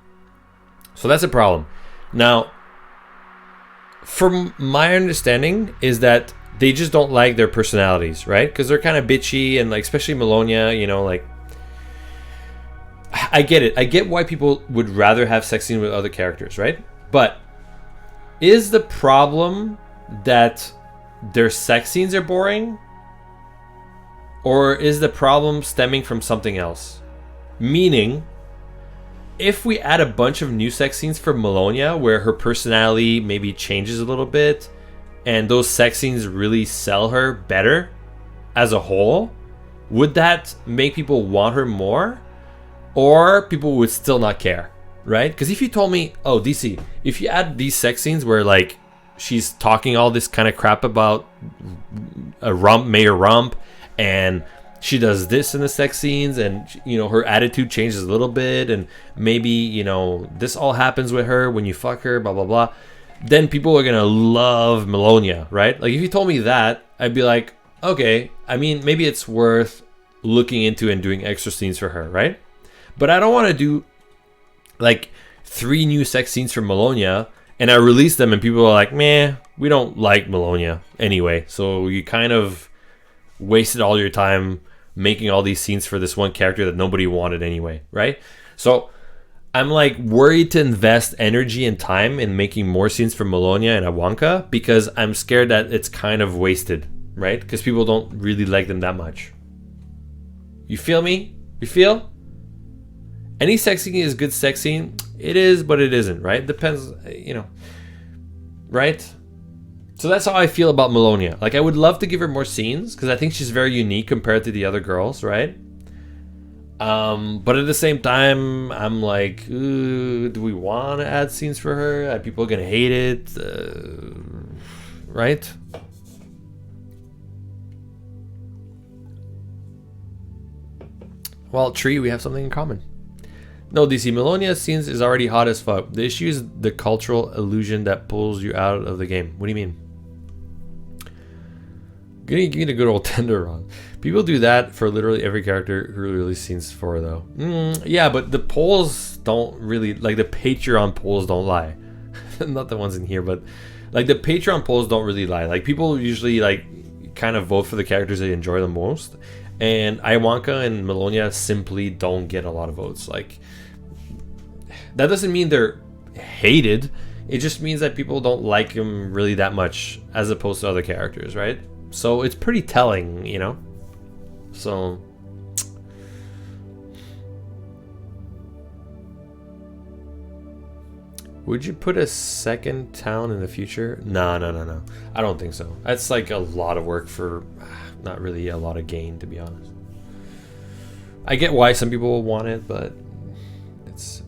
S1: So that's a problem. Now, from my understanding is that they just don't like their personalities, right? Because they're kind of bitchy, and like, especially Melonia, you know, like, I get it. I get why people would rather have sex scenes with other characters, right? But is the problem that their sex scenes are boring? Or is the problem stemming from something else? Meaning, if we add a bunch of new sex scenes for Melonia where her personality maybe changes a little bit, and those sex scenes really sell her better as a whole, would that make people want her more? Or people would still not care, right? Because if you told me, oh, DC, if you add these sex scenes where like she's talking all this kind of crap about a Mayor Rump, and she does this in the sex scenes, and you know, her attitude changes a little bit, and maybe, you know, this all happens with her when you fuck her, blah blah blah, then people are gonna love Melonia, right? Like, if you told me that, I'd be like, okay, I mean, maybe it's worth looking into and doing extra scenes for her, right? But I don't want to do like 3 new sex scenes for Melonia and I release them and people are like, meh, we don't like Melonia anyway. So you kind of wasted all your time making all these scenes for this one character that nobody wanted anyway, right? So I'm like worried to invest energy and time in making more scenes for Melonia and Iwanka because I'm scared that it's kind of wasted, right? Because people don't really like them that much. You feel me? You feel? Any sex scene is good sex scene. It is, but it isn't, right? Depends, you know, right? So that's how I feel about Melonia. Like, I would love to give her more scenes because I think she's very unique compared to the other girls, right? But at the same time, I'm like, do we want to add scenes for her? Are people gonna hate it? Right? Well, Tree, we have something in common. No, DC, Melonia's scenes is already hot as fuck. The issue is the cultural illusion that pulls you out of the game. What do you mean? Getting a good old tender on. People do that for literally every character who release scenes for though. Yeah, but the polls don't really like the Patreon polls don't lie. Not the ones in here, but like the Patreon polls don't really lie. Like people usually like kind of vote for the characters they enjoy the most, and Iwanka and Melonia simply don't get a lot of votes. Like that doesn't mean they're hated. It just means that people don't like them really that much as opposed to other characters, right? So it's pretty telling, you know? So would you put a second town in the future? No. I don't think so. That's like a lot of work for not really a lot of gain, to be honest. I get why some people want it, but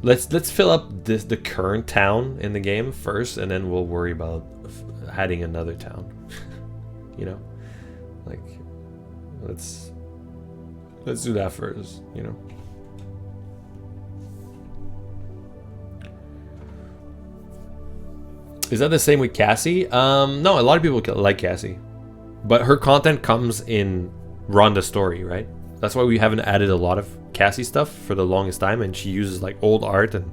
S1: let's fill up the current town in the game first, and then we'll worry about adding another town. You know, like let's do that first. You know. Is that the same with Cassie? No, a lot of people like Cassie, but her content comes in Rhonda's story, right? That's why we haven't added a lot of Cassie stuff for the longest time, and she uses like old art, and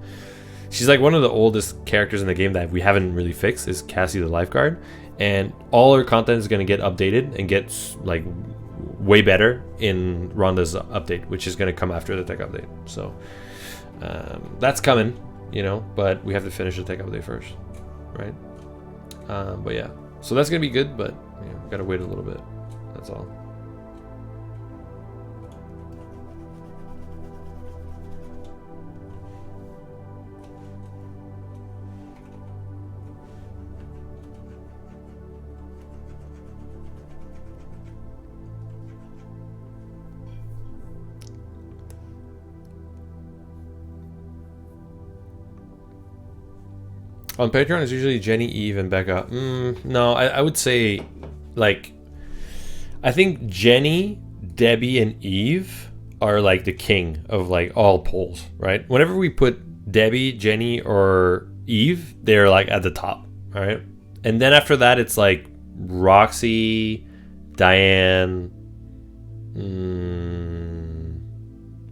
S1: she's like one of the oldest characters in the game that we haven't really fixed is Cassie the lifeguard, and all her content is going to get updated and get like way better in Rhonda's update, which is going to come after the tech update. So that's coming, you know, but we have to finish the tech update first, right? But yeah, so that's going to be good, but you know, we got to wait a little bit. That's all. On Patreon, it's usually Jenny, Eve, and Becca. No, I would say, like, I think Jenny, Debbie, and Eve are like the king of like all polls, right? Whenever we put Debbie, Jenny, or Eve, they're like at the top, all right? And then after that, it's like Roxy, Diane,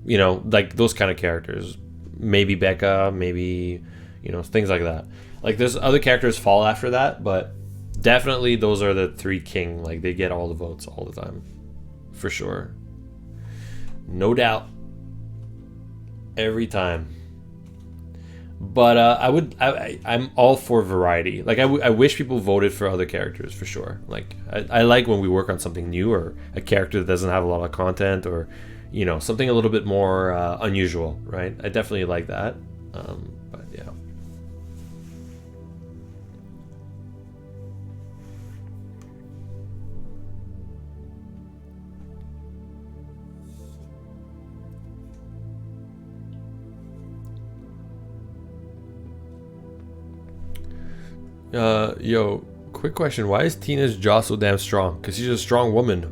S1: you know, like those kind of characters. Maybe Becca, maybe, you know, things like that. Like there's other characters fall after that, but definitely those are the three king. Like they get all the votes all the time, for sure, no doubt, every time. But I'm all for variety. Like I wish people voted for other characters for sure. Like I like when we work on something new or a character that doesn't have a lot of content, or you know, something a little bit more unusual, right? I definitely like that. But yeah. Yo, quick question. Why is Tina's jaw so damn strong? Because she's a strong woman.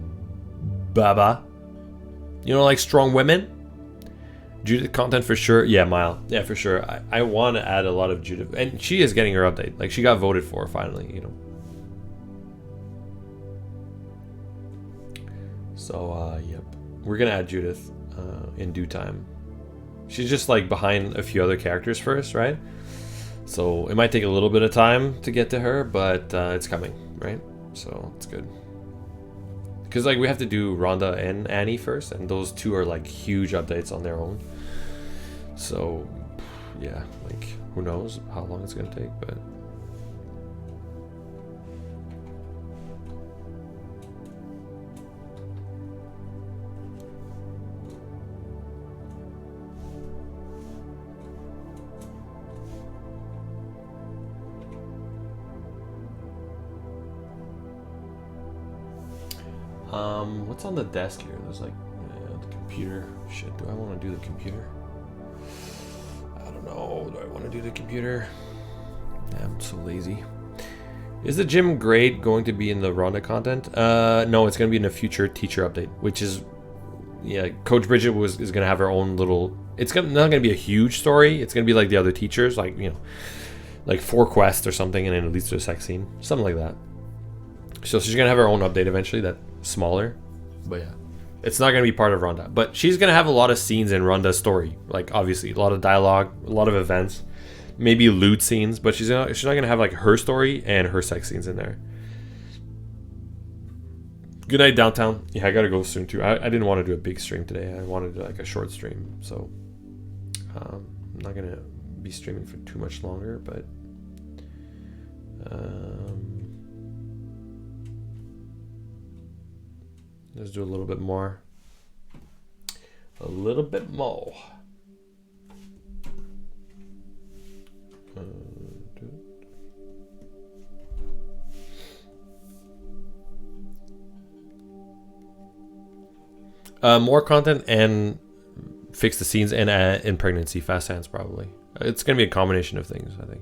S1: Baba. You know, like strong women? Judith content for sure. Yeah, Mile. Yeah, for sure. I want to add a lot of Judith. And she is getting her update. Like, she got voted for finally, you know. So, yep. We're going to add Judith in due time. She's just, like, behind a few other characters first, right? So it might take a little bit of time to get to her, but it's coming, right? So it's good. Because like we have to do Rhonda and Annie first, and those two are like huge updates on their own. So yeah, like who knows how long it's gonna take, but what's on the desk here? There's like the computer. Shit, do I want to do the computer? I don't know. Do I want to do the computer? Yeah, I'm so lazy. Is the gym grade going to be in the Rhonda content? No, it's going to be in a future teacher update, which is, yeah, Coach Bridget is going to have her own little, it's not going to be a huge story. It's going to be like the other teachers, like, you know, like 4 quests or something, and then it leads to a sex scene. Something like that. So she's gonna have her own update eventually, that's smaller. But yeah, it's not gonna be part of Ronda. But she's gonna have a lot of scenes in Ronda's story. Like obviously, a lot of dialogue, a lot of events, maybe loot scenes. But she's not gonna have like her story and her sex scenes in there. Good night, downtown. Yeah, I gotta go soon too. I didn't want to do a big stream today. I wanted to do like a short stream, so I'm not gonna be streaming for too much longer. But let's do a little bit more. A little bit more. More content and fix the scenes and in pregnancy, fast hands probably. It's gonna be a combination of things, I think.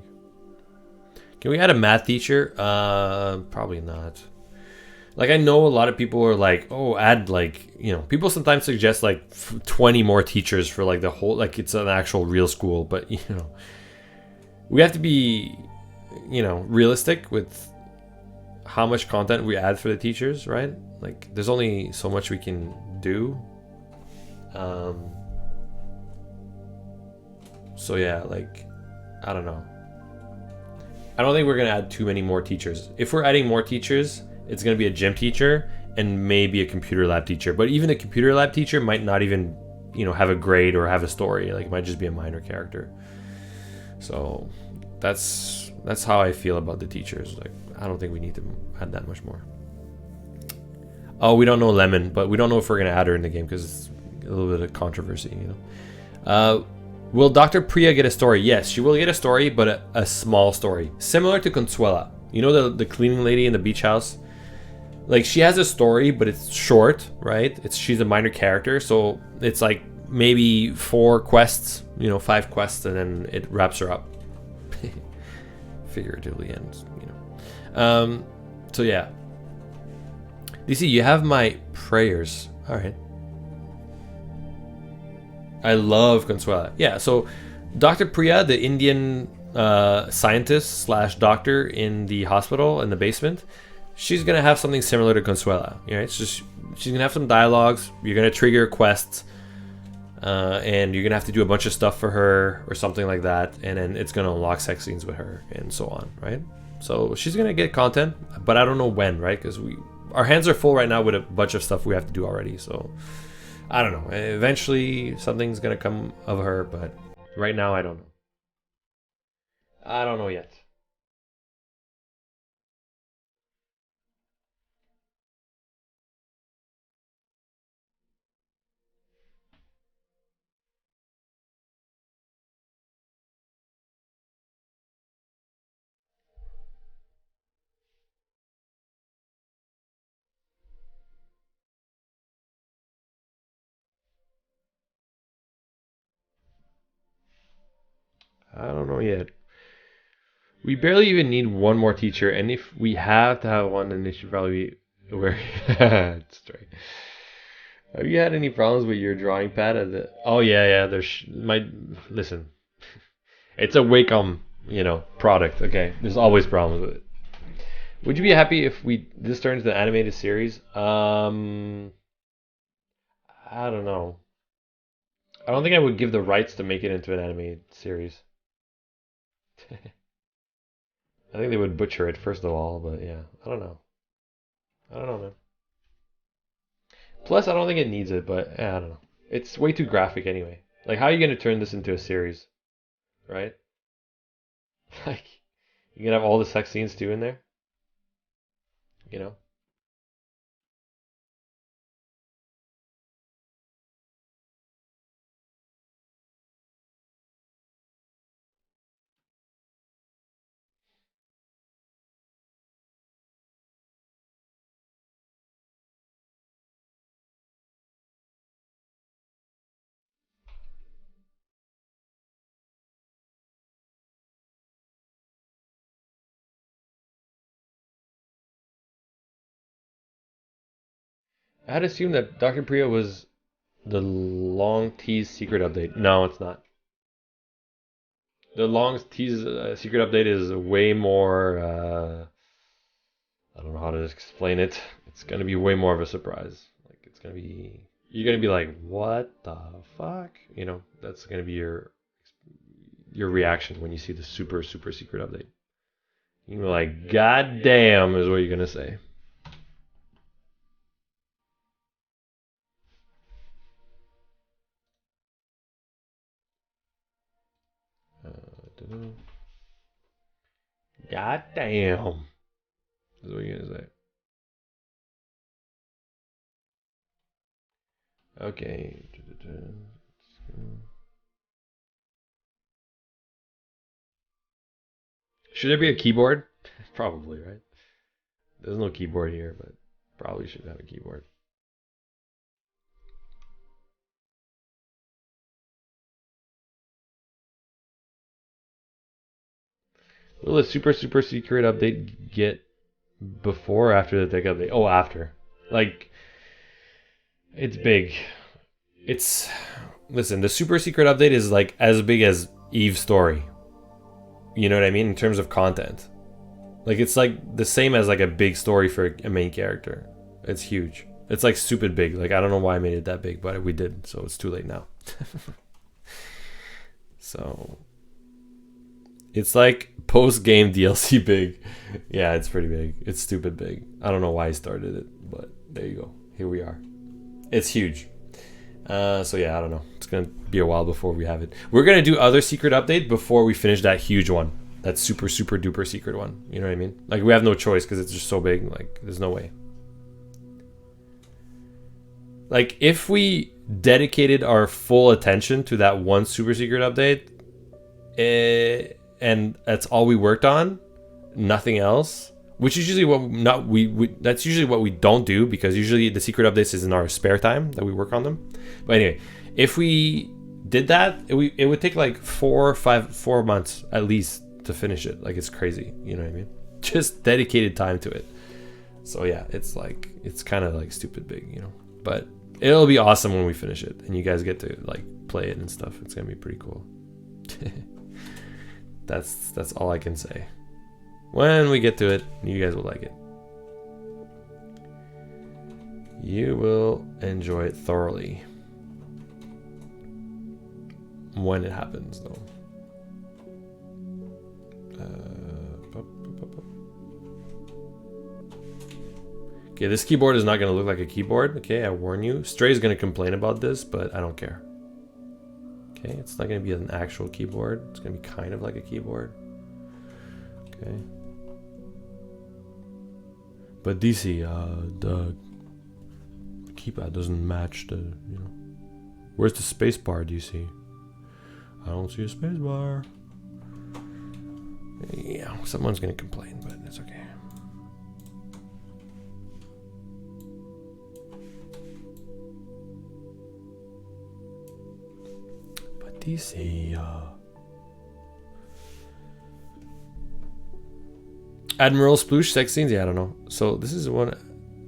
S1: Can we add a math teacher? Probably not. Like I know a lot of people are like, oh, add like, you know, people sometimes suggest like 20 more teachers for like the whole, like it's an actual real school, but you know, we have to be, you know, realistic with how much content we add for the teachers, right? Like there's only so much we can do. So yeah, like I don't know. I don't think we're gonna add too many more teachers. If we're adding more teachers, it's gonna be a gym teacher and maybe a computer lab teacher. But even a computer lab teacher might not even, you know, have a grade or have a story. Like it might just be a minor character. So that's how I feel about the teachers. Like I don't think we need to add that much more. Oh, we don't know Lemon, but we don't know if we're gonna add her in the game because it's a little bit of controversy, you know. Will Dr. Priya get a story? Yes, she will get a story, but a small story, similar to Consuela. You know the cleaning lady in the beach house. Like she has a story, but it's short, right? She's a minor character, so it's like maybe 4 quests, you know, 5 quests, and then it wraps her up. Figuratively ends, you know. So yeah. DC, you have my prayers. All right. I love Consuela. Yeah, so Dr. Priya, the Indian scientist slash doctor in the hospital in the basement, she's gonna have something similar to Consuela. You know, it's just she's gonna have some dialogues. You're gonna trigger quests, and you're gonna have to do a bunch of stuff for her or something like that, and then it's gonna unlock sex scenes with her and so on, right? So she's gonna get content, but I don't know when, right? Because our hands are full right now with a bunch of stuff we have to do already. So I don't know. Eventually something's gonna come of her, but right now I don't know. I don't know yet. I don't know yet. We barely even need one more teacher, and if we have to have one, then they should probably be where. Straight. Have you had any problems with your drawing pad? Oh yeah, yeah. There's my listen. It's a Wacom, you know, product. Okay, there's always problems with it. Would you be happy if we this turns into an animated series? I don't know. I don't think I would give the rights to make it into an animated series. I think they would butcher it first of all, but yeah, I don't know. I don't know, man. Plus, I don't think it needs it, but yeah, I don't know. It's way too graphic anyway. Like, how are you gonna turn this into a series, right? Like, you gonna have all the sex scenes too in there, you know? I had assumed that Dr. Priya was the long tease secret update. No, it's not. The long tease secret update is way more I don't know how to explain it. It's gonna be way more of a surprise. Like it's gonna be you're gonna be like, what the fuck? You know, that's gonna be your reaction when you see the super super secret update. You're like, God damn, is what you're gonna say. God damn, is what you're gonna say. Okay. Should there be a keyboard? Probably, right? There's no keyboard here, but probably should have a keyboard. Will the super super secret update get before or after the tech update? Oh, after. Like, it's big. It's listen. The super secret update is like as big as Eve's story. You know what I mean in terms of content. Like it's like the same as like a big story for a main character. It's huge. It's like stupid big. Like I don't know why I made it that big, but we did. So it's too late now. So it's like post game DLC big. Yeah, it's pretty big. It's stupid big. I don't know why I started it, but there you go. Here we are. It's huge. So yeah, I don't know. It's gonna be a while before we have it. We're gonna do other secret update before we finish that huge one. That super super duper secret one. You know what I mean? Like we have no choice because it's just so big. Like there's no way. Like if we dedicated our full attention to that one super secret update, and that's all we worked on, nothing else. Which is usually what not we that's usually what we don't do because usually the secret updates is in our spare time that we work on them. But anyway, if we did that, it would take like 4 months at least to finish it. Like it's crazy, you know what I mean? Just dedicated time to it. So yeah, it's like it's kind of like stupid big, you know. But it'll be awesome when we finish it and you guys get to like play it and stuff. It's gonna be pretty cool. That's all I can say. When we get to it, you guys will like it. You will enjoy it thoroughly. When it happens, though. Okay, this keyboard is not going to look like a keyboard. Okay, I warn you. Stray's going to complain about this, but I don't care. Okay, it's not going to be an actual keyboard. It's going to be kind of like a keyboard. Okay. But DC, the keypad doesn't match the, you know. Where's the space bar, DC? I don't see a space bar. Yeah, someone's gonna complain, but it's okay. But DC, Admiral Sploosh sex scenes? Yeah, I don't know. So this is one.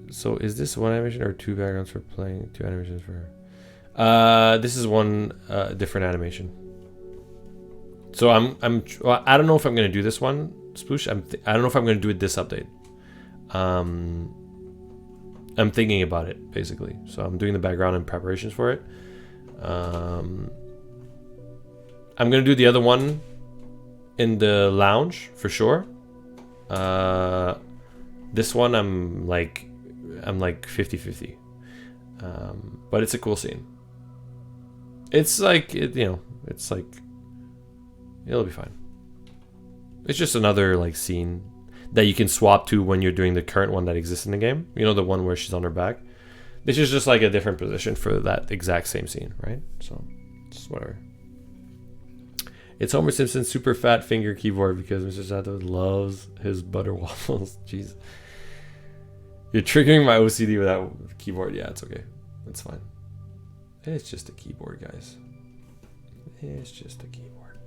S1: So is this one animation or two backgrounds for playing? Two animations for. This is one different animation. So well, I don't know if I'm gonna do this one, Sploosh. I don't know if I'm gonna do it this update. I'm thinking about it basically. So I'm doing the background and preparations for it. I'm gonna do the other one in the lounge for sure. This one I'm like 50-50. But it's a cool scene. It's like it's like it'll be fine. It's just another like scene that you can swap to when you're doing the current one that exists in the game. You know, the one where she's on her back. This is just like a different position for that exact same scene, right? So just whatever. It's Homer Simpson's super fat finger keyboard because Mr. Sato loves his butter waffles. Jeez. You're triggering my OCD with that keyboard. Yeah, it's okay. It's fine. It's just a keyboard, guys. It's just a keyboard.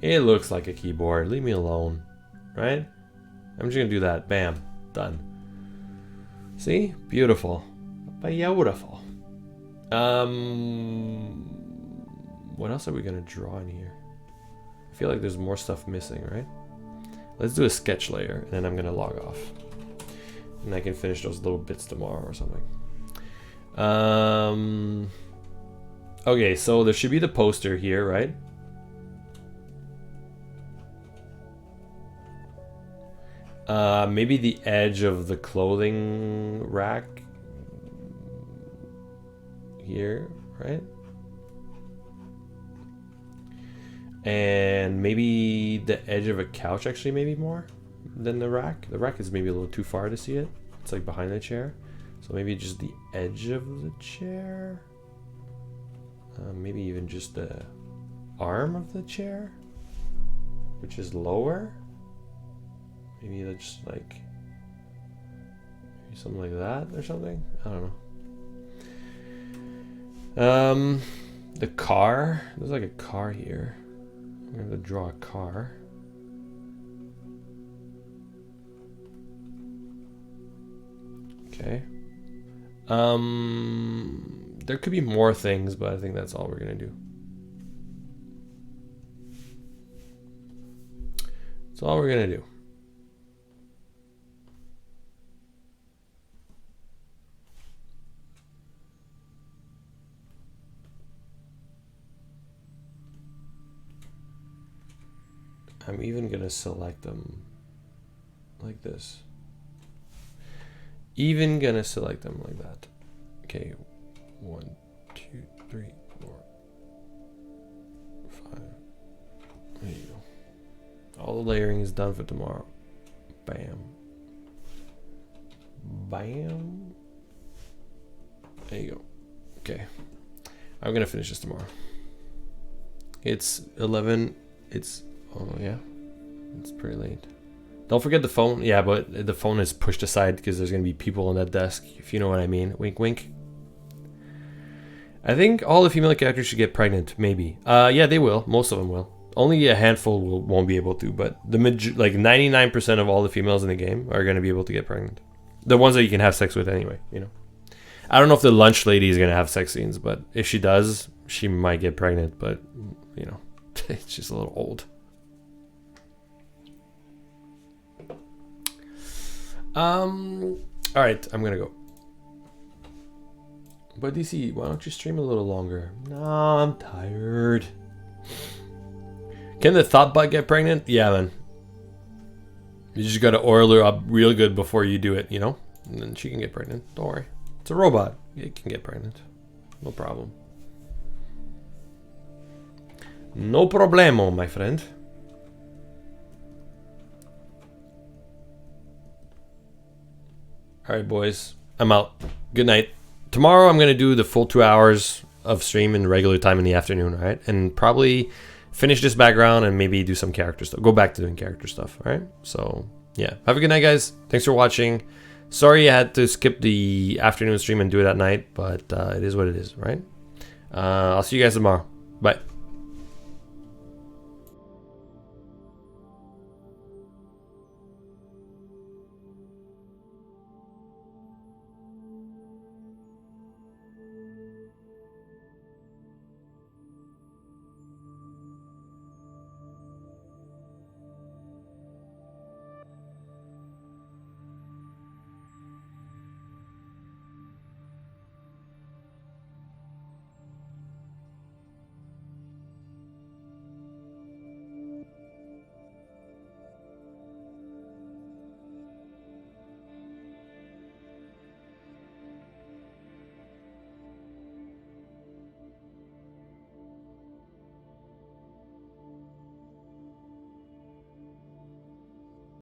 S1: It looks like a keyboard. Leave me alone. Right? I'm just going to do that. Bam. Done. See? Beautiful. Beautiful. What else are we gonna draw in here? I feel like there's more stuff missing, right? Let's do a sketch layer, and then I'm gonna log off. And I can finish those little bits tomorrow or something. Okay, so there should be the poster here, right? Maybe the edge of the clothing rack here, right? And maybe the edge of a couch, actually, maybe more than the rack. The rack is maybe a little too far to see it. It's like behind the chair. So maybe just the edge of the chair. Maybe even just the arm of the chair, which is lower. Maybe that's like, maybe something like that or something. I don't know. The car. There's like a car here. I'm going to draw a car. Okay. There could be more things, but I think that's all we're gonna do. That's all we're gonna do. I'm even gonna select them like this. Even gonna select them like that. Okay, 1, 2, 3, 4, 5. There you go. All the layering is done for tomorrow. Bam. Bam. There you go. Okay. I'm gonna finish this tomorrow. It's 11. It's, oh yeah, it's pretty late. Don't forget the phone. Yeah, but the phone is pushed aside because there's gonna be people on that desk, if you know what I mean. Wink, wink. I think all the female characters should get pregnant, maybe. Yeah, they will. Most of them will. Only a handful won't be able to, but the like 99% of all the females in the game are gonna be able to get pregnant. The ones that you can have sex with anyway, you know. I don't know if the lunch lady is gonna have sex scenes, but if she does, she might get pregnant. But you know, it's just a little old. All right, I'm gonna go. But DC, why don't you stream a little longer? No, I'm tired. Can the Thoughtbot get pregnant? Yeah, man. You just gotta oil her up real good before you do it, you know? And then she can get pregnant. Don't worry. It's a robot. It can get pregnant. No problem. No problemo, my friend. All right, boys. I'm out. Good night. Tomorrow I'm going to do the full 2 hours of stream in regular time in the afternoon, all right? And probably finish this background and maybe do some character stuff. Go back to doing character stuff, all right? So, yeah. Have a good night, guys. Thanks for watching. Sorry I had to skip the afternoon stream and do it at night, but it is what it is, right? I'll see you guys tomorrow. Bye.